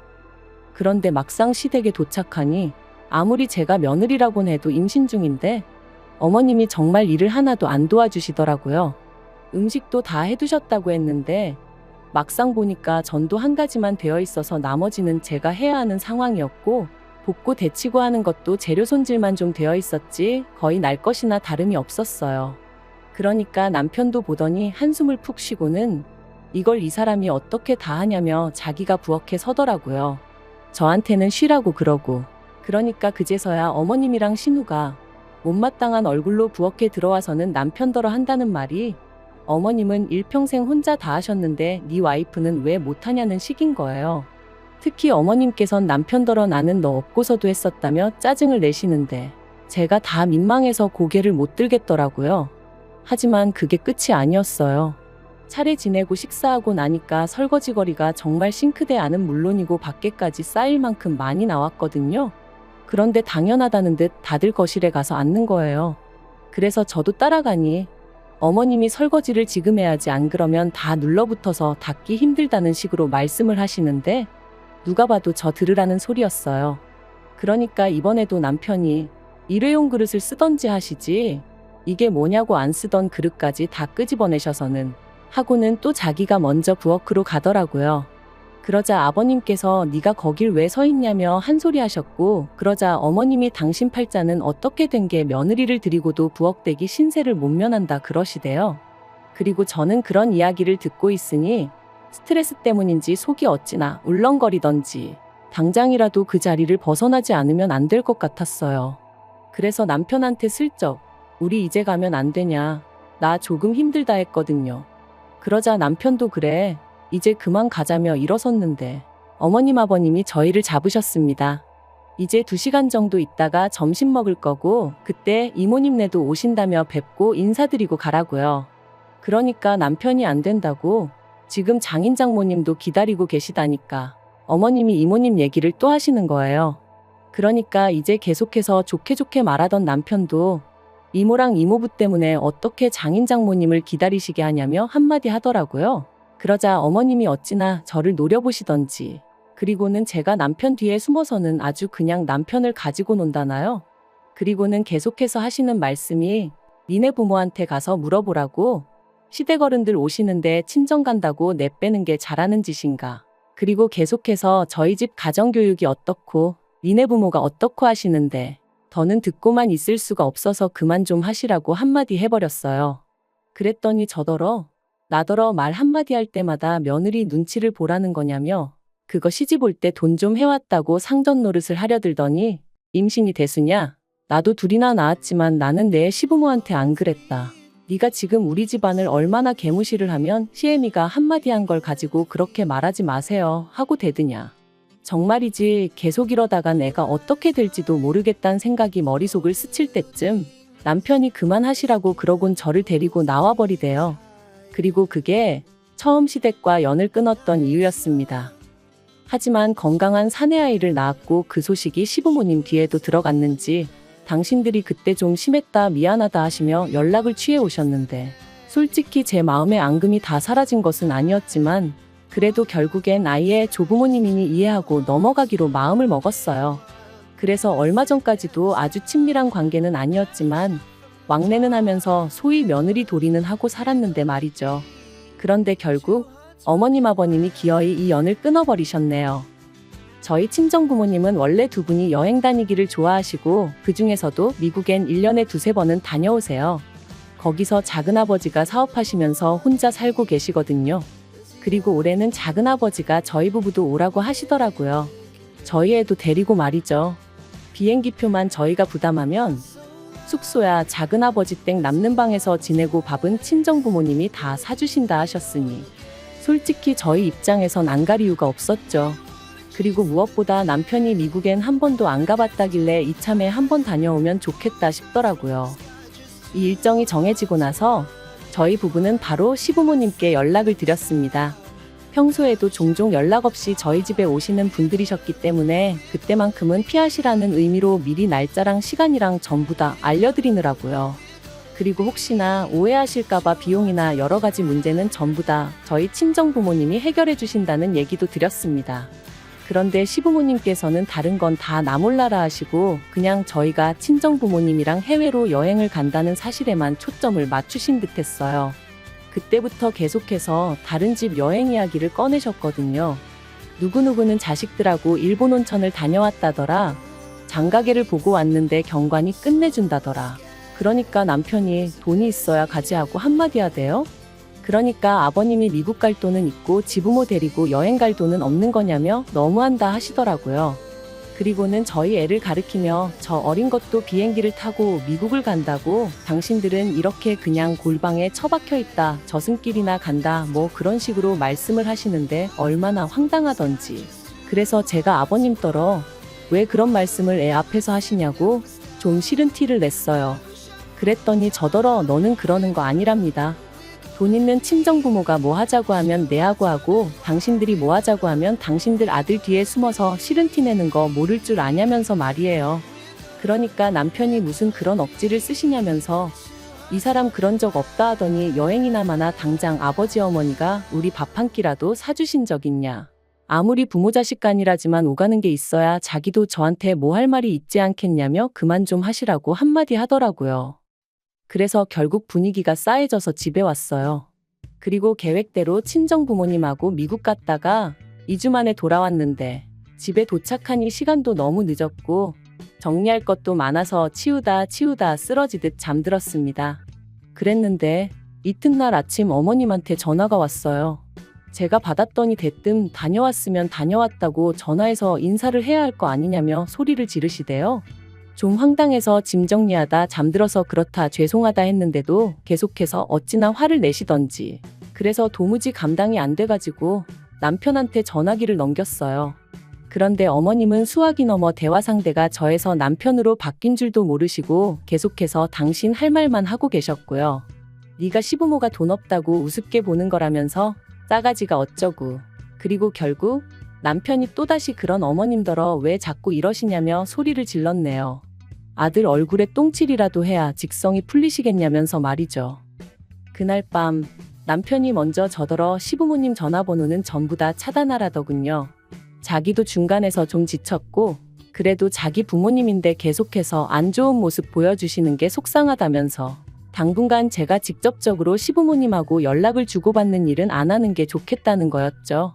그런데 막상 시댁에 도착하니 아무리 제가 며느리라곤 해도 임신 중인데 어머님이 정말 일을 하나도 안 도와주시더라고요. 음식도 다 해두셨다고 했는데 막상 보니까 전도 한 가지만 되어 있어서 나머지는 제가 해야 하는 상황이었고 볶고 데치고 하는 것도 재료 손질만 좀 되어 있었지 거의 날 것이나 다름이 없었어요. 그러니까 남편도 보더니 한숨을 푹 쉬고는 이걸 이 사람이 어떻게 다 하냐며 자기가 부엌에 서더라고요. 저한테는 쉬라고 그러고. 그러니까 그제서야 어머님이랑 신우가 못마땅한 얼굴로 부엌에 들어와서는 남편더러 한다는 말이 어머님은 일평생 혼자 다 하셨는데 네 와이프는 왜 못하냐는 식인 거예요. 특히 어머님께선 남편더러 나는 너 없고서도 했었다며 짜증을 내시는데 제가 다 민망해서 고개를 못 들겠더라고요. 하지만 그게 끝이 아니었어요. 차례 지내고 식사하고 나니까 설거지거리가 정말 싱크대 안은 물론이고 밖에까지 쌓일 만큼 많이 나왔거든요. 그런데 당연하다는 듯 다들 거실에 가서 앉는 거예요. 그래서 저도 따라가니 어머님이 설거지를 지금 해야지 안 그러면 다 눌러붙어서 닦기 힘들다는 식으로 말씀을 하시는데 누가 봐도 저 들으라는 소리였어요. 그러니까 이번에도 남편이 일회용 그릇을 쓰던지 하시지 이게 뭐냐고 안 쓰던 그릇까지 다 끄집어내셔서는 하고는 또 자기가 먼저 부엌으로 가더라고요. 그러자 아버님께서 네가 거길 왜 서 있냐며 한 소리 하셨고 그러자 어머님이 당신 팔자는 어떻게 된 게 며느리를 들이고도 부엌대기 신세를 못 면한다 그러시대요. 그리고 저는 그런 이야기를 듣고 있으니 스트레스 때문인지 속이 어찌나 울렁거리던지 당장이라도 그 자리를 벗어나지 않으면 안 될 것 같았어요. 그래서 남편한테 슬쩍 우리 이제 가면 안 되냐 나 조금 힘들다 했거든요. 그러자 남편도 그래 이제 그만 가자며 일어섰는데 어머님 아버님이 저희를 잡으셨습니다. 이제 2시간 정도 있다가 점심 먹을 거고 그때 이모님네도 오신다며 뵙고 인사드리고 가라고요. 그러니까 남편이 안 된다고 지금 장인 장모님도 기다리고 계시다니까 어머님이 이모님 얘기를 또 하시는 거예요. 그러니까 이제 계속해서 좋게 좋게 말하던 남편도 이모랑 이모부 때문에 어떻게 장인 장모님을 기다리시게 하냐며 한마디 하더라고요. 그러자 어머님이 어찌나 저를 노려보시던지 그리고는 제가 남편 뒤에 숨어서는 아주 그냥 남편을 가지고 논다나요? 그리고는 계속해서 하시는 말씀이 니네 부모한테 가서 물어보라고 시댁 어른들 오시는데 친정 간다고 내빼는 게 잘하는 짓인가. 그리고 계속해서 저희 집 가정교육이 어떻고 니네 부모가 어떻고 하시는데 더는 듣고만 있을 수가 없어서 그만 좀 하시라고 한마디 해버렸어요. 그랬더니 저더러 나더러 말 한마디 할 때마다 며느리 눈치를 보라는 거냐며 그거 시집 올 때 돈 좀 해왔다고 상전 노릇을 하려 들더니 임신이 대수냐? 나도 둘이나 낳았지만 나는 내 시부모한테 안 그랬다. 네가 지금 우리 집안을 얼마나 개무시를 하면 시애미가 한마디 한 걸 가지고 그렇게 말하지 마세요 하고 대드냐. 정말이지 계속 이러다가 내가 어떻게 될지도 모르겠다는 생각이 머릿속을 스칠 때쯤 남편이 그만하시라고 그러곤 저를 데리고 나와버리대요. 그리고 그게 처음 시댁과 연을 끊었던 이유였습니다. 하지만 건강한 사내아이를 낳았고 그 소식이 시부모님 귀에도 들어갔는지 당신들이 그때 좀 심했다 미안하다 하시며 연락을 취해 오셨는데 솔직히 제 마음의 앙금이 다 사라진 것은 아니었지만 그래도 결국엔 아이의 조부모님이니 이해하고 넘어가기로 마음을 먹었어요. 그래서 얼마 전까지도 아주 친밀한 관계는 아니었지만 왕래는 하면서 소위 며느리 도리는 하고 살았는데 말이죠. 그런데 결국 어머님 아버님이 기어이 이 연을 끊어버리셨네요. 저희 친정부모님은 원래 두 분이 여행 다니기를 좋아하시고 그중에서도 미국엔 1년에 2-3번은 다녀오세요. 거기서 작은아버지가 사업하시면서 혼자 살고 계시거든요. 그리고 올해는 작은아버지가 저희 부부도 오라고 하시더라고요. 저희 애도 데리고 말이죠. 비행기표만 저희가 부담하면 숙소야 작은아버지 댁 남는 방에서 지내고 밥은 친정부모님이 다 사주신다 하셨으니 솔직히 저희 입장에선 안 갈 이유가 없었죠. 그리고 무엇보다 남편이 미국엔 한 번도 안 가봤다길래 이참에 한 번 다녀오면 좋겠다 싶더라고요. 이 일정이 정해지고 나서 저희 부부는 바로 시부모님께 연락을 드렸습니다. 평소에도 종종 연락 없이 저희 집에 오시는 분들이셨기 때문에 그때만큼은 피하시라는 의미로 미리 날짜랑 시간이랑 전부 다 알려드리느라고요. 그리고 혹시나 오해하실까봐 비용이나 여러 가지 문제는 전부 다 저희 친정 부모님이 해결해 주신다는 얘기도 드렸습니다. 그런데 시부모님께서는 다른 건 다 나 몰라라 하시고 그냥 저희가 친정 부모님이랑 해외로 여행을 간다는 사실에만 초점을 맞추신 듯 했어요. 그때부터 계속해서 다른 집 여행 이야기를 꺼내셨거든요. 누구누구는 자식들하고 일본 온천을 다녀왔다더라. 장가게를 보고 왔는데 경관이 끝내준다더라. 그러니까 남편이 돈이 있어야 가지 하고 한마디 하대요. 그러니까 아버님이 미국 갈 돈은 있고 지부모 데리고 여행 갈 돈은 없는 거냐며 너무한다 하시더라고요. 그리고는 저희 애를 가리키며 저 어린 것도 비행기를 타고 미국을 간다고 당신들은 이렇게 그냥 골방에 처박혀 있다 저승길이나 간다 뭐 그런 식으로 말씀을 하시는데 얼마나 황당하던지. 그래서 제가 아버님더러 왜 그런 말씀을 애 앞에서 하시냐고 좀 싫은 티를 냈어요. 그랬더니 저더러 너는 그러는 거 아니랍니다. 돈 있는 친정부모가 뭐 하자고 하면 내하고 하고 당신들이 뭐 하자고 하면 당신들 아들 뒤에 숨어서 싫은 티 내는 거 모를 줄 아냐면서 말이에요. 그러니까 남편이 무슨 그런 억지를 쓰시냐면서 이 사람 그런 적 없다 하더니 여행이나마나 당장 아버지 어머니가 우리 밥 한 끼라도 사주신 적 있냐. 아무리 부모 자식 간이라지만 오가는 게 있어야 자기도 저한테 뭐 할 말이 있지 않겠냐며 그만 좀 하시라고 한마디 하더라고요. 그래서 결국 분위기가 싸해져서 집에 왔어요. 그리고 계획대로 친정 부모님하고 미국 갔다가 2주 만에 돌아왔는데 집에 도착하니 시간도 너무 늦었고 정리할 것도 많아서 치우다 쓰러지듯 잠들었습니다. 그랬는데 이튿날 아침 어머님한테 전화가 왔어요. 제가 받았더니 대뜸 다녀왔으면 다녀왔다고 전화해서 인사를 해야 할 거 아니냐며 소리를 지르시대요. 좀 황당해서 짐 정리하다 잠들어서 그렇다 죄송하다 했는데도 계속해서 어찌나 화를 내시던지. 그래서 도무지 감당이 안 돼가지고 남편한테 전화기를 넘겼어요. 그런데 어머님은 수화기 넘어 대화 상대가 저에서 남편으로 바뀐 줄도 모르시고 계속해서 당신 할 말만 하고 계셨고요. 네가 시부모가 돈 없다고 우습게 보는 거라면서 싸가지가 어쩌고. 그리고 결국 남편이 또다시 그런 어머님더러 왜 자꾸 이러시냐며 소리를 질렀네요. 아들 얼굴에 똥칠이라도 해야 직성이 풀리시겠냐면서 말이죠. 그날 밤 남편이 먼저 저더러 시부모님 전화번호는 전부 다 차단하라더군요. 자기도 중간에서 좀 지쳤고 그래도 자기 부모님인데 계속해서 안 좋은 모습 보여주시는 게 속상하다면서 당분간 제가 직접적으로 시부모님하고 연락을 주고받는 일은 안 하는 게 좋겠다는 거였죠.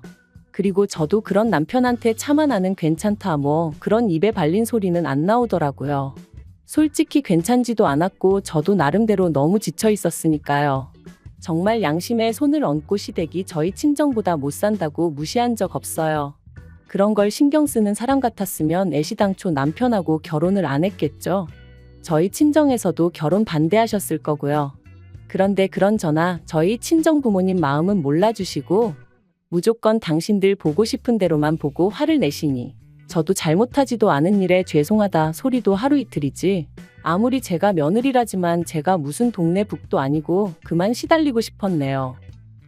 그리고 저도 그런 남편한테 차마 나는 괜찮다 뭐 그런 입에 발린 소리는 안 나오더라고요. 솔직히 괜찮지도 않았고 저도 나름대로 너무 지쳐 있었으니까요. 정말 양심에 손을 얹고 시댁이 저희 친정보다 못 산다고 무시한 적 없어요. 그런 걸 신경 쓰는 사람 같았으면 애시당초 남편하고 결혼을 안 했겠죠. 저희 친정에서도 결혼 반대하셨을 거고요. 그런데 그런저나 저희 친정 부모님 마음은 몰라주시고 무조건 당신들 보고 싶은 대로만 보고 화를 내시니 저도 잘못하지도 않은 일에 죄송하다 소리도 하루 이틀이지. 아무리 제가 며느리라지만 제가 무슨 동네 북도 아니고 그만 시달리고 싶었네요.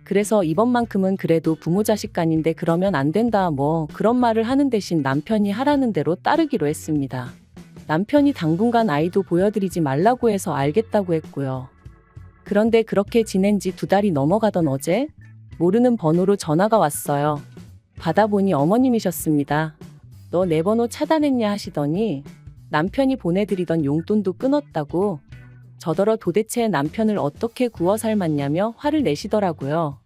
그래서 이번만큼은 그래도 부모 자식 간인데 그러면 안 된다 뭐 그런 말을 하는 대신 남편이 하라는 대로 따르기로 했습니다. 남편이 당분간 아이도 보여드리지 말라고 해서 알겠다고 했고요. 그런데 그렇게 지낸 지 2달이 넘어가던 어제 모르는 번호로 전화가 왔어요. 받아보니 어머님이셨습니다. 너 내 번호 차단했냐 하시더니 남편이 보내드리던 용돈도 끊었다고 저더러 도대체 남편을 어떻게 구워 삶았냐며 화를 내시더라고요.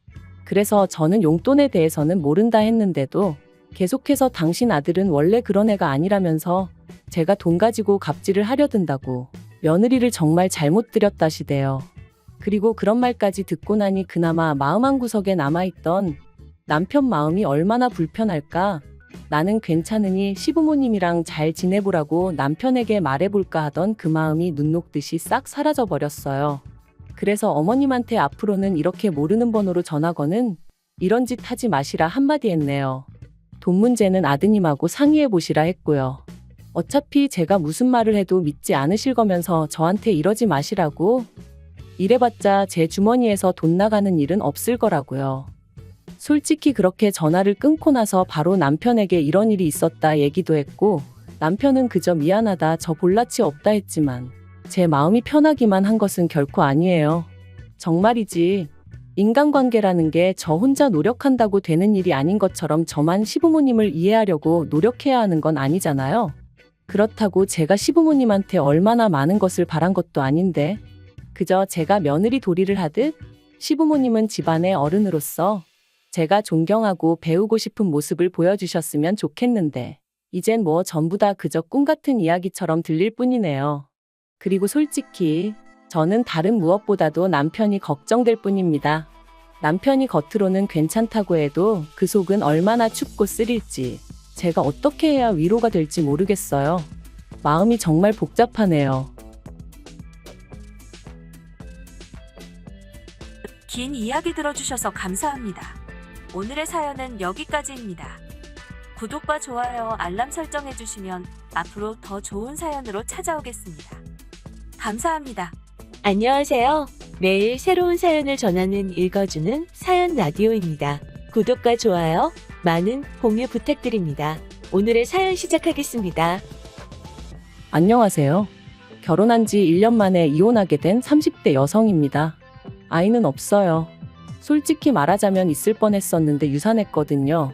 그래서 저는 용돈에 대해서는 모른다 했는데도 계속해서 당신 아들은 원래 그런 애가 아니라면서 제가 돈 가지고 갑질을 하려 든다고 며느리를 정말 잘못 들였다시대요. 그리고 그런 말까지 듣고 나니 그나마 마음 한구석에 남아있던 남편 마음이 얼마나 불편할까. 나는 괜찮으니 시부모님이랑 잘 지내보라고 남편에게 말해볼까 하던 그 마음이 눈 녹듯이 싹 사라져버렸어요. 그래서 어머님한테 앞으로는 이렇게 모르는 번호로 전화거는 이런 짓 하지 마시라 한마디 했네요. 돈 문제는 아드님하고 상의해보시라 했고요. 어차피 제가 무슨 말을 해도 믿지 않으실 거면서 저한테 이러지 마시라고. 이래봤자 제 주머니에서 돈 나가는 일은 없을 거라고요. 솔직히 그렇게 전화를 끊고 나서 바로 남편에게 이런 일이 있었다 얘기도 했고, 남편은 그저 미안하다, 저 볼낯이 없다 했지만 제 마음이 편하기만 한 것은 결코 아니에요. 정말이지. 인간관계라는 게 저 혼자 노력한다고 되는 일이 아닌 것처럼 저만 시부모님을 이해하려고 노력해야 하는 건 아니잖아요. 그렇다고 제가 시부모님한테 얼마나 많은 것을 바란 것도 아닌데, 그저 제가 며느리 도리를 하듯 시부모님은 집안의 어른으로서 제가 존경하고 배우고 싶은 모습을 보여주셨으면 좋겠는데, 이젠 뭐 전부 다 그저 꿈 같은 이야기처럼 들릴 뿐이네요. 그리고 솔직히 저는 다른 무엇보다도 남편이 걱정될 뿐입니다. 남편이 겉으로는 괜찮다고 해도 그 속은 얼마나 춥고 쓰릴지 제가 어떻게 해야 위로가 될지 모르겠어요. 마음이 정말 복잡하네요. 긴 이야기 들어주셔서 감사합니다. 오늘의 사연은 여기까지입니다. 구독과 좋아요, 알람 설정해주시면 앞으로 더 좋은 사연으로 찾아오겠습니다. 감사합니다. 안녕하세요. 매일 새로운 사연을 전하는 읽어주는 사연 라디오입니다. 구독과 좋아요, 많은 공유 부탁드립니다. 오늘의 사연 시작하겠습니다. 안녕하세요. 결혼한 지 1년 만에 이혼하게 된 30대 여성입니다. 아이는 없어요. 솔직히 말하자면 있을 뻔했었는데 유산했거든요.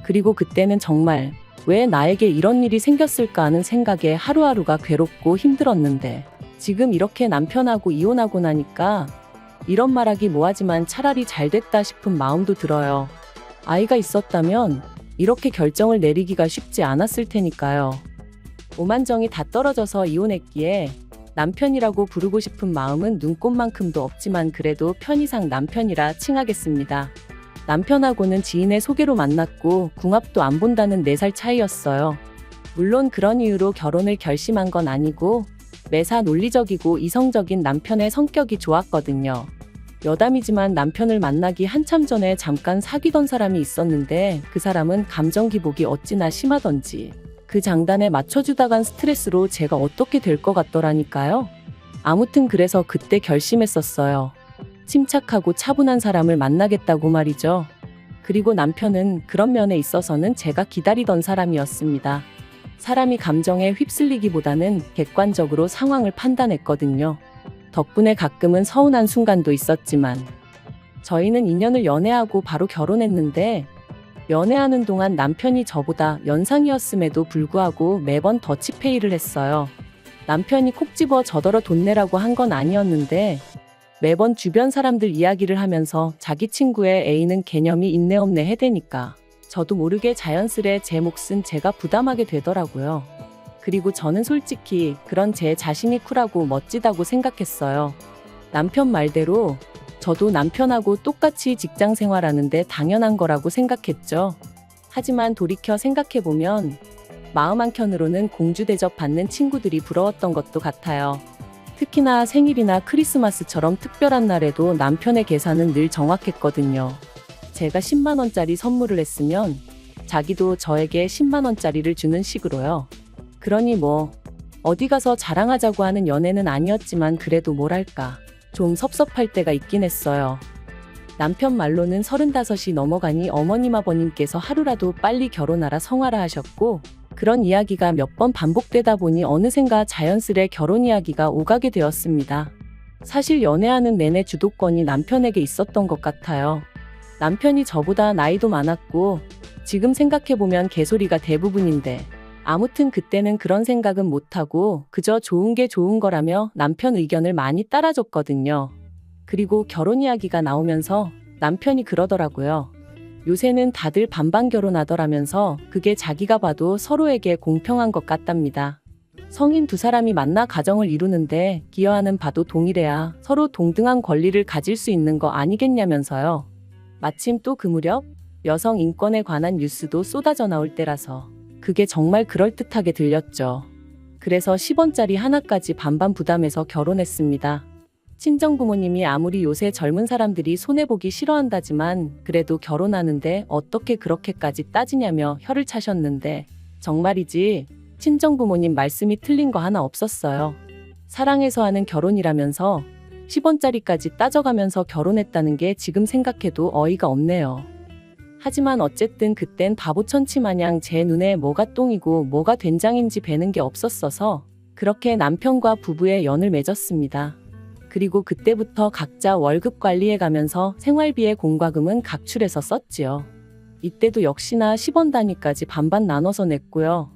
그리고 그때는 정말 왜 나에게 이런 일이 생겼을까 하는 생각에 하루하루가 괴롭고 힘들었는데, 지금 이렇게 남편하고 이혼하고 나니까 이런 말하기 뭐하지만 차라리 잘 됐다 싶은 마음도 들어요. 아이가 있었다면 이렇게 결정을 내리기가 쉽지 않았을 테니까요. 오만정이 다 떨어져서 이혼했기에 남편이라고 부르고 싶은 마음은 눈꼽만큼도 없지만 그래도 편의상 남편이라 칭하겠습니다. 남편하고는 지인의 소개로 만났고 궁합도 안 본다는 4살 차이였어요. 물론 그런 이유로 결혼을 결심한 건 아니고 매사 논리적이고 이성적인 남편의 성격이 좋았거든요. 여담이지만 남편을 만나기 한참 전에 잠깐 사귀던 사람이 있었는데, 그 사람은 감정 기복이 어찌나 심하던지 그 장단에 맞춰주다간 스트레스로 제가 어떻게 될 것 같더라니까요. 아무튼 그래서 그때 결심했었어요. 침착하고 차분한 사람을 만나겠다고 말이죠. 그리고 남편은 그런 면에 있어서는 제가 기다리던 사람이었습니다. 사람이 감정에 휩쓸리기보다는 객관적으로 상황을 판단했거든요. 덕분에 가끔은 서운한 순간도 있었지만, 저희는 2년을 연애하고 바로 결혼했는데, 연애하는 동안 남편이 저보다 연상이었음에도 불구하고 매번 더치페이를 했어요. 남편이 콕 집어 저더러 돈 내라고 한 건 아니었는데, 매번 주변 사람들 이야기를 하면서 자기 친구의 애인은 개념이 있네 없네 해대니까 저도 모르게 자연스레 제 몫은 제가 부담하게 되더라고요. 그리고 저는 솔직히 그런 제 자신이 쿨하고 멋지다고 생각했어요. 남편 말대로 저도 남편하고 똑같이 직장 생활하는데 당연한 거라고 생각했죠. 하지만 돌이켜 생각해보면 마음 한켠으로는 공주 대접 받는 친구들이 부러웠던 것도 같아요. 특히나 생일이나 크리스마스처럼 특별한 날에도 남편의 계산은 늘 정확했거든요. 제가 10만 원짜리 선물을 했으면 자기도 저에게 10만 원짜리를 주는 식으로요. 그러니 뭐 어디 가서 자랑하자고 하는 연애는 아니었지만 그래도 뭐랄까 좀 섭섭할 때가 있긴 했어요. 남편 말로는 35이 넘어가니 어머님 아버님께서 하루라도 빨리 결혼하라 성화라 하셨고, 그런 이야기가 몇 번 반복되다 보니 어느샌가 자연스레 결혼 이야기가 오가게 되었습니다. 사실 연애하는 내내 주도권이 남편에게 있었던 것 같아요. 남편이 저보다 나이도 많았고 지금 생각해보면 개소리가 대부분인데, 아무튼 그때는 그런 생각은 못하고 그저 좋은 게 좋은 거라며 남편 의견을 많이 따라줬거든요. 그리고 결혼 이야기가 나오면서 남편이 그러더라고요. 요새는 다들 반반 결혼하더라면서 그게 자기가 봐도 서로에게 공평한 것 같답니다. 성인 두 사람이 만나 가정을 이루는데 기여하는 바도 동일해야 서로 동등한 권리를 가질 수 있는 거 아니겠냐면서요. 마침 또 그 무렵 여성 인권에 관한 뉴스도 쏟아져 나올 때라서 그게 정말 그럴듯하게 들렸죠. 그래서 10원짜리 하나까지 반반 부담해서 결혼했습니다. 친정부모님이 아무리 요새 젊은 사람들이 손해보기 싫어한다지만 그래도 결혼하는데 어떻게 그렇게까지 따지냐며 혀를 차셨는데, 정말이지 친정부모님 말씀이 틀린 거 하나 없었어요. 사랑해서 하는 결혼이라면서 10원짜리까지 따져가면서 결혼했다는 게 지금 생각해도 어이가 없네요. 하지만 어쨌든 그땐 바보천치 마냥 제 눈에 뭐가 똥이고 뭐가 된장인지 배는 게 없었어서 그렇게 남편과 부부의 연을 맺었습니다. 그리고 그때부터 각자 월급 관리해 가면서 생활비의 공과금은 각출해서 썼지요. 이때도 역시나 10원 단위까지 반반 나눠서 냈고요.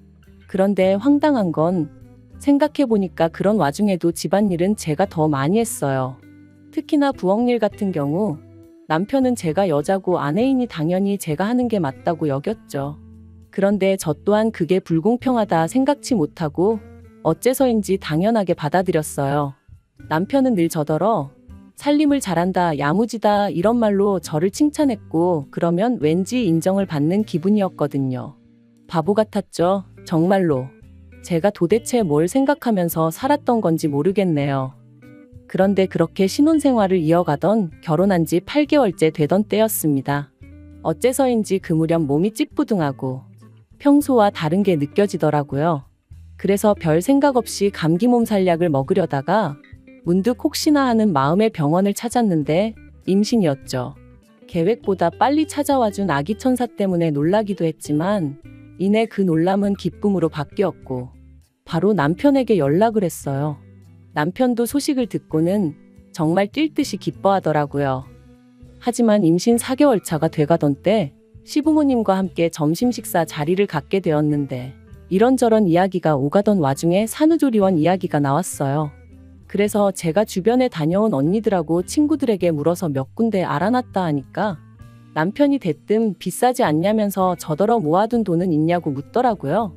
그런데 황당한 건 생각해보니까 그런 와중에도 집안일은 제가 더 많이 했어요. 특히나 부엌일 같은 경우 남편은 제가 여자고 아내이니 당연히 제가 하는 게 맞다고 여겼죠. 그런데 저 또한 그게 불공평하다 생각치 못하고 어째서인지 당연하게 받아들였어요. 남편은 늘 저더러 살림을 잘한다, 야무지다 이런 말로 저를 칭찬했고 그러면 왠지 인정을 받는 기분이었거든요. 바보 같았죠, 정말로. 제가 도대체 뭘 생각하면서 살았던 건지 모르겠네요. 그런데 그렇게 신혼생활을 이어가던 결혼한 지 8개월째 되던 때였습니다. 어째서인지 그 무렵 몸이 찌뿌둥하고 평소와 다른 게 느껴지더라고요. 그래서 별 생각 없이 감기 몸살약을 먹으려다가 문득 혹시나 하는 마음에 병원을 찾았는데 임신이었죠. 계획보다 빨리 찾아와준 아기 천사 때문에 놀라기도 했지만 이내 그 놀람은 기쁨으로 바뀌었고 바로 남편에게 연락을 했어요. 남편도 소식을 듣고는 정말 뛸 듯이 기뻐하더라고요. 하지만 임신 4개월 차가 돼가던 때 시부모님과 함께 점심 식사 자리를 갖게 되었는데 이런저런 이야기가 오가던 와중에 산후조리원 이야기가 나왔어요. 그래서 제가 주변에 다녀온 언니들하고 친구들에게 물어서 몇 군데 알아놨다 하니까 남편이 대뜸 비싸지 않냐면서 저더러 모아둔 돈은 있냐고 묻더라고요.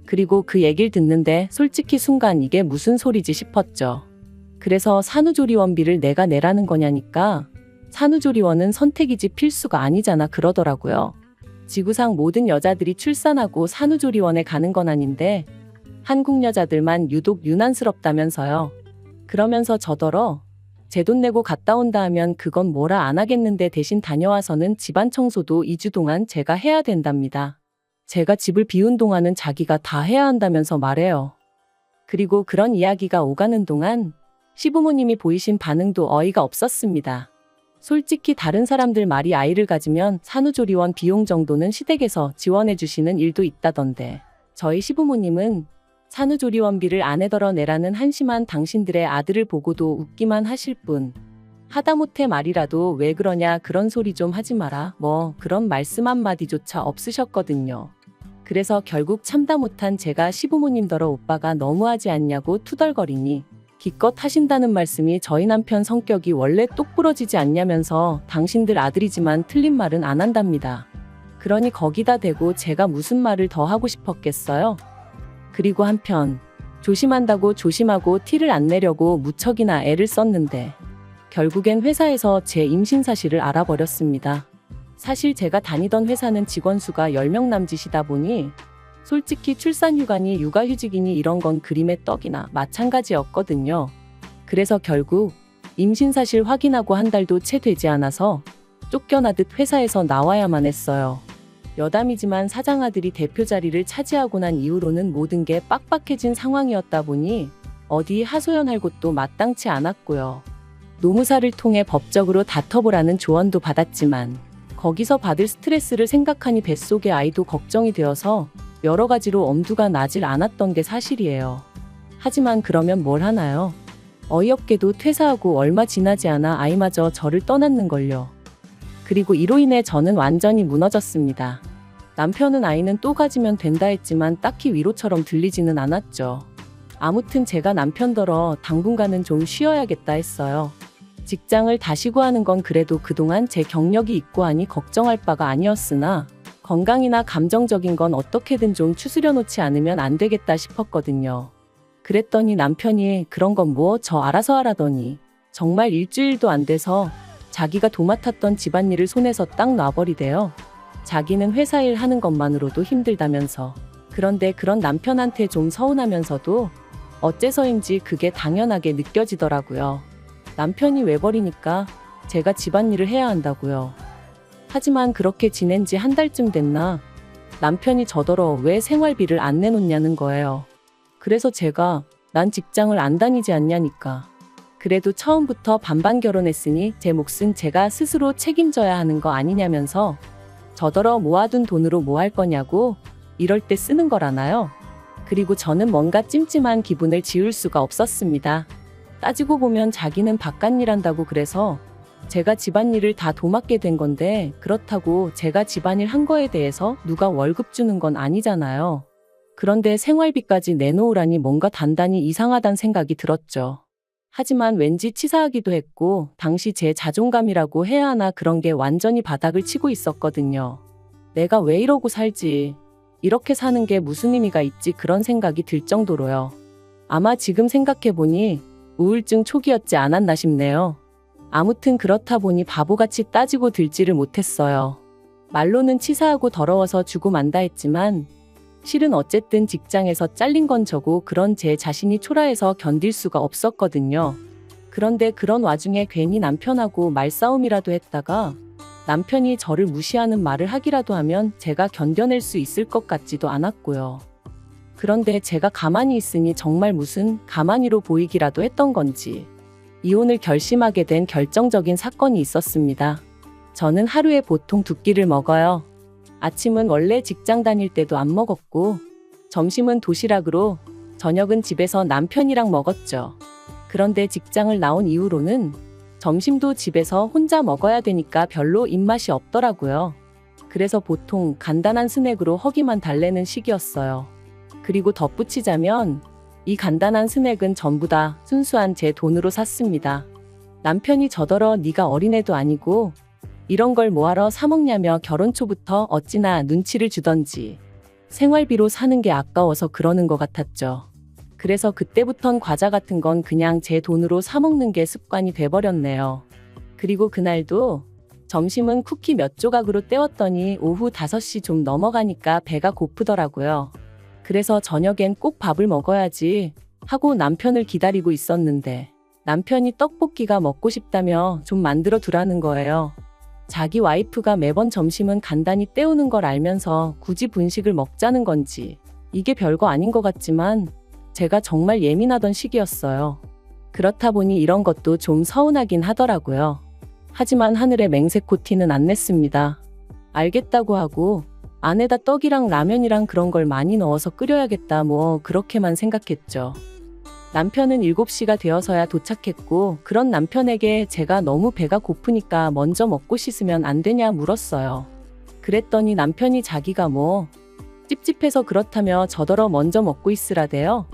그리고 그 얘기를 듣는데 솔직히 순간 이게 무슨 소리지 싶었죠. 그래서 산후조리원비를 내가 내라는 거냐니까 산후조리원은 선택이지 필수가 아니잖아 그러더라고요. 지구상 모든 여자들이 출산하고 산후조리원에 가는 건 아닌데 한국 여자들만 유독 유난스럽다면서요. 그러면서 저더러 제 돈 내고 갔다 온다 하면 그건 뭐라 안 하겠는데 대신 다녀와서는 집안 청소도 2주 동안 제가 해야 된답니다. 제가 집을 비운 동안은 자기가 다 해야 한다면서 말해요. 그리고 그런 이야기가 오가는 동안 시부모님이 보이신 반응도 어이가 없었습니다. 솔직히 다른 사람들 말이 아이를 가지면 산후조리원 비용 정도는 시댁에서 지원해 주시는 일도 있다던데 저희 시부모님은 산후조리원비를 아내더러 내라는 한심한 당신들의 아들을 보고도 웃기만 하실 뿐 하다못해 말이라도 왜 그러냐 그런 소리 좀 하지 마라 뭐 그런 말씀 한마디조차 없으셨거든요. 그래서 결국 참다 못한 제가 시부모님더러 오빠가 너무하지 않냐고 투덜거리니 기껏 하신다는 말씀이 저희 남편 성격이 원래 똑부러지지 않냐면서 당신들 아들이지만 틀린 말은 안 한답니다. 그러니 거기다 대고 제가 무슨 말을 더 하고 싶었겠어요? 그리고 한편 조심한다고 조심하고 티를 안 내려고 무척이나 애를 썼는데 결국엔 회사에서 제 임신 사실을 알아버렸습니다. 사실 제가 다니던 회사는 직원 수가 10명 남짓이다 보니 솔직히 출산휴가니 육아휴직이니 이런 건 그림의 떡이나 마찬가지였거든요. 그래서 결국 임신 사실 확인하고 한 달도 채 되지 않아서 쫓겨나듯 회사에서 나와야만 했어요. 여담이지만 사장아들이 대표 자리를 차지하고 난 이후로는 모든 게 빡빡해진 상황이었다 보니 어디 하소연할 곳도 마땅치 않았고요. 노무사를 통해 법적으로 다퉈보라는 조언도 받았지만 거기서 받을 스트레스를 생각하니 뱃속의 아이도 걱정이 되어서 여러 가지로 엄두가 나질 않았던 게 사실이에요. 하지만 그러면 뭘 하나요? 어이없게도 퇴사하고 얼마 지나지 않아 아이마저 저를 떠났는걸요. 그리고 이로 인해 저는 완전히 무너졌습니다. 남편은 아이는 또 가지면 된다 했지만 딱히 위로처럼 들리지는 않았죠. 아무튼 제가 남편더러 당분간은 좀 쉬어야겠다 했어요. 직장을 다시 구하는 건 그래도 그동안 제 경력이 있고 하니 걱정할 바가 아니었으나 건강이나 감정적인 건 어떻게든 좀 추스려 놓지 않으면 안 되겠다 싶었거든요. 그랬더니 남편이 그런 건 뭐 저 알아서 하라더니 정말 일주일도 안 돼서 자기가 도맡았던 집안일을 손에서 딱 놔버리대요. 자기는 회사 일 하는 것만으로도 힘들다면서. 그런데 그런 남편한테 좀 서운하면서도 어째서인지 그게 당연하게 느껴지더라고요. 남편이 외버리니까 제가 집안일을 해야 한다고요. 하지만 그렇게 지낸 지 한 달쯤 됐나 남편이 저더러 왜 생활비를 안 내놓냐는 거예요. 그래서 제가 난 직장을 안 다니지 않냐니까. 그래도 처음부터 반반 결혼했으니 제 몫은 제가 스스로 책임져야 하는 거 아니냐면서 저더러 모아둔 돈으로 뭐 할 거냐고 이럴 때 쓰는 거라나요? 그리고 저는 뭔가 찜찜한 기분을 지울 수가 없었습니다. 따지고 보면 자기는 바깥일 한다고 그래서 제가 집안일을 다 도맡게 된 건데 그렇다고 제가 집안일 한 거에 대해서 누가 월급 주는 건 아니잖아요. 그런데 생활비까지 내놓으라니 뭔가 단단히 이상하단 생각이 들었죠. 하지만 왠지 치사하기도 했고 당시 제 자존감이라고 해야 하나 그런 게 완전히 바닥을 치고 있었거든요. 내가 왜 이러고 살지? 이렇게 사는 게 무슨 의미가 있지? 그런 생각이 들 정도로요. 아마 지금 생각해보니 우울증 초기였지 않았나 싶네요. 아무튼 그렇다 보니 바보같이 따지고 들지를 못했어요. 말로는 치사하고 더러워서 주고 만다 했지만 실은 어쨌든 직장에서 잘린 건 저고 그런 제 자신이 초라해서 견딜 수가 없었거든요. 그런데 그런 와중에 괜히 남편하고 말싸움이라도 했다가 남편이 저를 무시하는 말을 하기라도 하면 제가 견뎌낼 수 있을 것 같지도 않았고요. 그런데 제가 가만히 있으니 정말 무슨 가만히로 보이기라도 했던 건지 이혼을 결심하게 된 결정적인 사건이 있었습니다. 저는 하루에 보통 2끼를 먹어요. 아침은 원래 직장 다닐 때도 안 먹었고 점심은 도시락으로 저녁은 집에서 남편이랑 먹었죠. 그런데 직장을 나온 이후로는 점심도 집에서 혼자 먹어야 되니까 별로 입맛이 없더라고요. 그래서 보통 간단한 스낵으로 허기만 달래는 시기였어요. 그리고 덧붙이자면 이 간단한 스낵은 전부 다 순수한 제 돈으로 샀습니다. 남편이 저더러 네가 어린애도 아니고 이런 걸 뭐하러 사 먹냐며 결혼 초부터 어찌나 눈치를 주던지 생활비로 사는 게 아까워서 그러는 것 같았죠. 그래서 그때부턴 과자 같은 건 그냥 제 돈으로 사 먹는 게 습관이 돼버렸네요. 그리고 그날도 점심은 쿠키 몇 조각으로 때웠더니 오후 5시 좀 넘어가니까 배가 고프더라고요. 그래서 저녁엔 꼭 밥을 먹어야지 하고 남편을 기다리고 있었는데 남편이 떡볶이가 먹고 싶다며 좀 만들어 두라는 거예요. 자기 와이프가 매번 점심은 간단히 때우는 걸 알면서 굳이 분식을 먹자는 건지 이게 별거 아닌 것 같지만 제가 정말 예민하던 시기였어요. 그렇다 보니 이런 것도 좀 서운하긴 하더라고요. 하지만 하늘에 맹세코 티는 안 냈습니다. 알겠다고 하고 안에다 떡이랑 라면이랑 그런 걸 많이 넣어서 끓여야겠다 뭐 그렇게만 생각했죠. 남편은 7시가 되어서야 도착했고 그런 남편에게 제가 너무 배가 고프니까 먼저 먹고 씻으면 안 되냐 물었어요. 그랬더니 남편이 자기가 뭐 찝찝해서 그렇다며 저더러 먼저 먹고 있으라대요.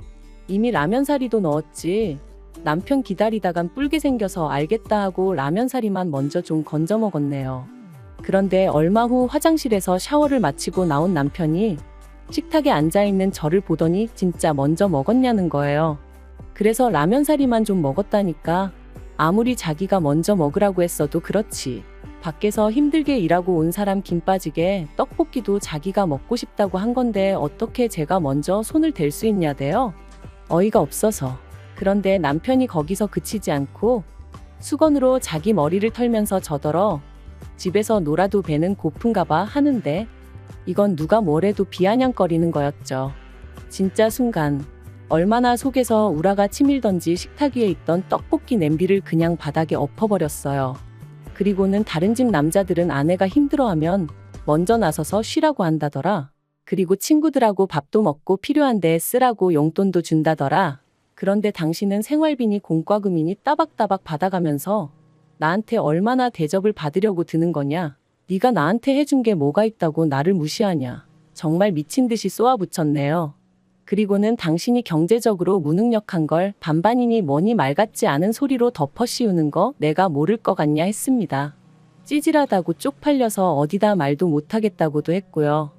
이미 라면사리도 넣었지. 남편 기다리다간 뿔게 생겨서 알겠다 하고 라면사리만 먼저 좀 건져 먹었네요. 그런데 얼마 후 화장실에서 샤워를 마치고 나온 남편이 식탁에 앉아있는 저를 보더니 진짜 먼저 먹었냐는 거예요. 그래서 라면사리만 좀 먹었다니까. 아무리 자기가 먼저 먹으라고 했어도 그렇지. 밖에서 힘들게 일하고 온 사람 김 빠지게 떡볶이도 자기가 먹고 싶다고 한 건데 어떻게 제가 먼저 손을 댈 수 있냐대요. 어이가 없어서. 그런데 남편이 거기서 그치지 않고 수건으로 자기 머리를 털면서 저더러 집에서 놀아도 배는 고픈가 봐 하는데 이건 누가 뭐래도 비아냥거리는 거였죠. 진짜 순간 얼마나 속에서 우라가 치밀던지 식탁 위에 있던 떡볶이 냄비를 그냥 바닥에 엎어버렸어요. 그리고는 다른 집 남자들은 아내가 힘들어하면 먼저 나서서 쉬라고 한다더라. 그리고 친구들하고 밥도 먹고 필요한데 쓰라고 용돈도 준다더라. 그런데 당신은 생활비니 공과금이니 따박따박 받아가면서 나한테 얼마나 대접을 받으려고 드는 거냐? 네가 나한테 해준 게 뭐가 있다고 나를 무시하냐? 정말 미친 듯이 쏘아붙였네요. 그리고는 당신이 경제적으로 무능력한 걸 반반이니 뭐니 말 같지 않은 소리로 덮어씌우는 거 내가 모를 것 같냐 했습니다. 찌질하다고 쪽팔려서 어디다 말도 못하겠다고도 했고요.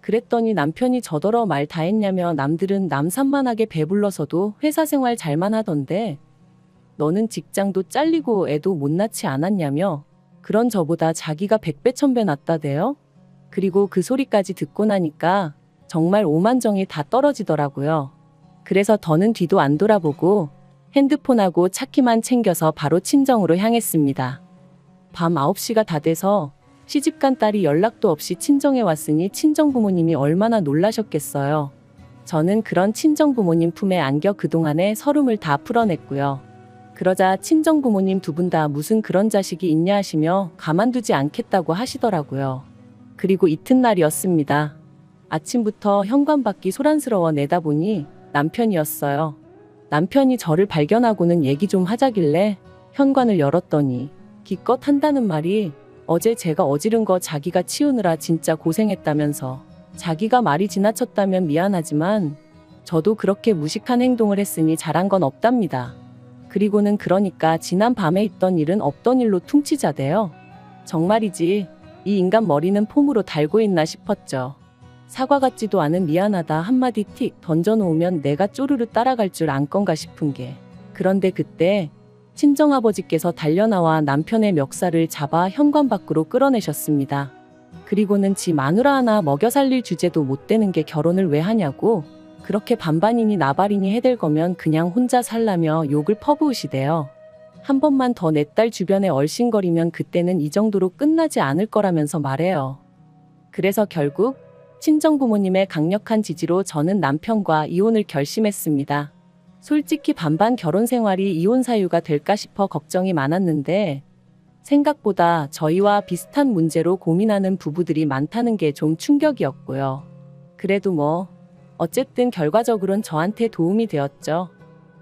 그랬더니 남편이 저더러 말 다 했냐며 남들은 남산만하게 배불러서도 회사 생활 잘만 하던데 너는 직장도 잘리고 애도 못 낳지 않았냐며 그런 저보다 자기가 100배 1000배 낫다대요. 그리고 그 소리까지 듣고 나니까 정말 오만정이 다 떨어지더라고요. 그래서 더는 뒤도 안 돌아보고 핸드폰하고 차키만 챙겨서 바로 친정으로 향했습니다. 밤 9시가 다 돼서 시집간 딸이 연락도 없이 친정에 왔으니 친정 부모님이 얼마나 놀라셨겠어요. 저는 그런 친정 부모님 품에 안겨 그동안의 서름을 다 풀어냈고요. 그러자 친정 부모님 2분 다 무슨 그런 자식이 있냐 하시며 가만두지 않겠다고 하시더라고요. 그리고 이튿날이었습니다. 아침부터 현관밖이 소란스러워 내다보니 남편이었어요. 남편이 저를 발견하고는 얘기 좀 하자길래 현관을 열었더니 기껏 한다는 말이 어제 제가 어지른 거 자기가 치우느라 진짜 고생했다면서 자기가 말이 지나쳤다면 미안하지만 저도 그렇게 무식한 행동을 했으니 잘한 건 없답니다. 그리고는 그러니까 지난 밤에 있던 일은 없던 일로 퉁치자대요. 정말이지 이 인간 머리는 폼으로 달고 있나 싶었죠. 사과 같지도 않은 미안하다 한마디 틱 던져놓으면 내가 쪼르르 따라갈 줄 안 건가 싶은 게. 그런데 그때 친정아버지께서 달려나와 남편의 멱살을 잡아 현관 밖으로 끌어내셨습니다. 그리고는 지 마누라 하나 먹여 살릴 주제도 못 되는 게 결혼을 왜 하냐고 그렇게 반반이니 나발이니 해댈 거면 그냥 혼자 살라며 욕을 퍼부으시대요. 한 번만 더 내 딸 주변에 얼씬거리면 그때는 이 정도로 끝나지 않을 거라면서 말해요. 그래서 결국 친정부모님의 강력한 지지로 저는 남편과 이혼을 결심했습니다. 솔직히 반반 결혼 생활이 이혼 사유가 될까 싶어 걱정이 많았는데 생각보다 저희와 비슷한 문제로 고민하는 부부들이 많다는 게 좀 충격이었고요. 그래도 뭐 어쨌든 결과적으론 저한테 도움이 되었죠.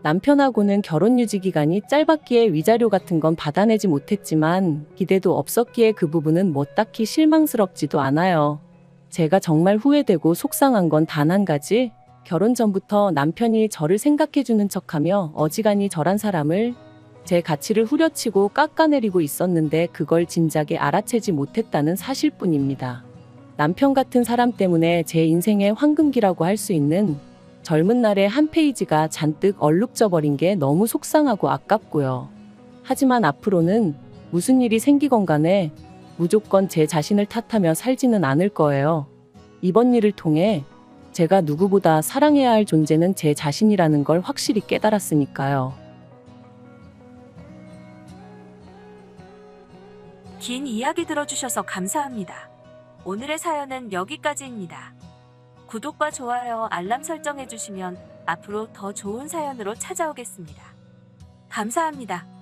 남편하고는 결혼 유지 기간이 짧았기에 위자료 같은 건 받아내지 못했지만 기대도 없었기에 그 부분은 뭐 딱히 실망스럽지도 않아요. 제가 정말 후회되고 속상한 건 단 한 가지, 결혼 전부터 남편이 저를 생각해주는 척하며 어지간히 저란 사람을 제 가치를 후려치고 깎아내리고 있었는데 그걸 진작에 알아채지 못했다는 사실뿐입니다. 남편 같은 사람 때문에 제 인생의 황금기라고 할 수 있는 젊은 날의 한 페이지가 잔뜩 얼룩져 버린 게 너무 속상하고 아깝고요. 하지만 앞으로는 무슨 일이 생기건 간에 무조건 제 자신을 탓하며 살지는 않을 거예요. 이번 일을 통해 제가 누구보다 사랑해야 할 존재는 제 자신이라는 걸 확실히 깨달았으니까요. 긴 이야기 들어주셔서 감사합니다. 오늘의 사연은 여기까지입니다. 구독과 좋아요, 알람 설정해주시면 앞으로 더 좋은 사연으로 찾아오겠습니다. 감사합니다.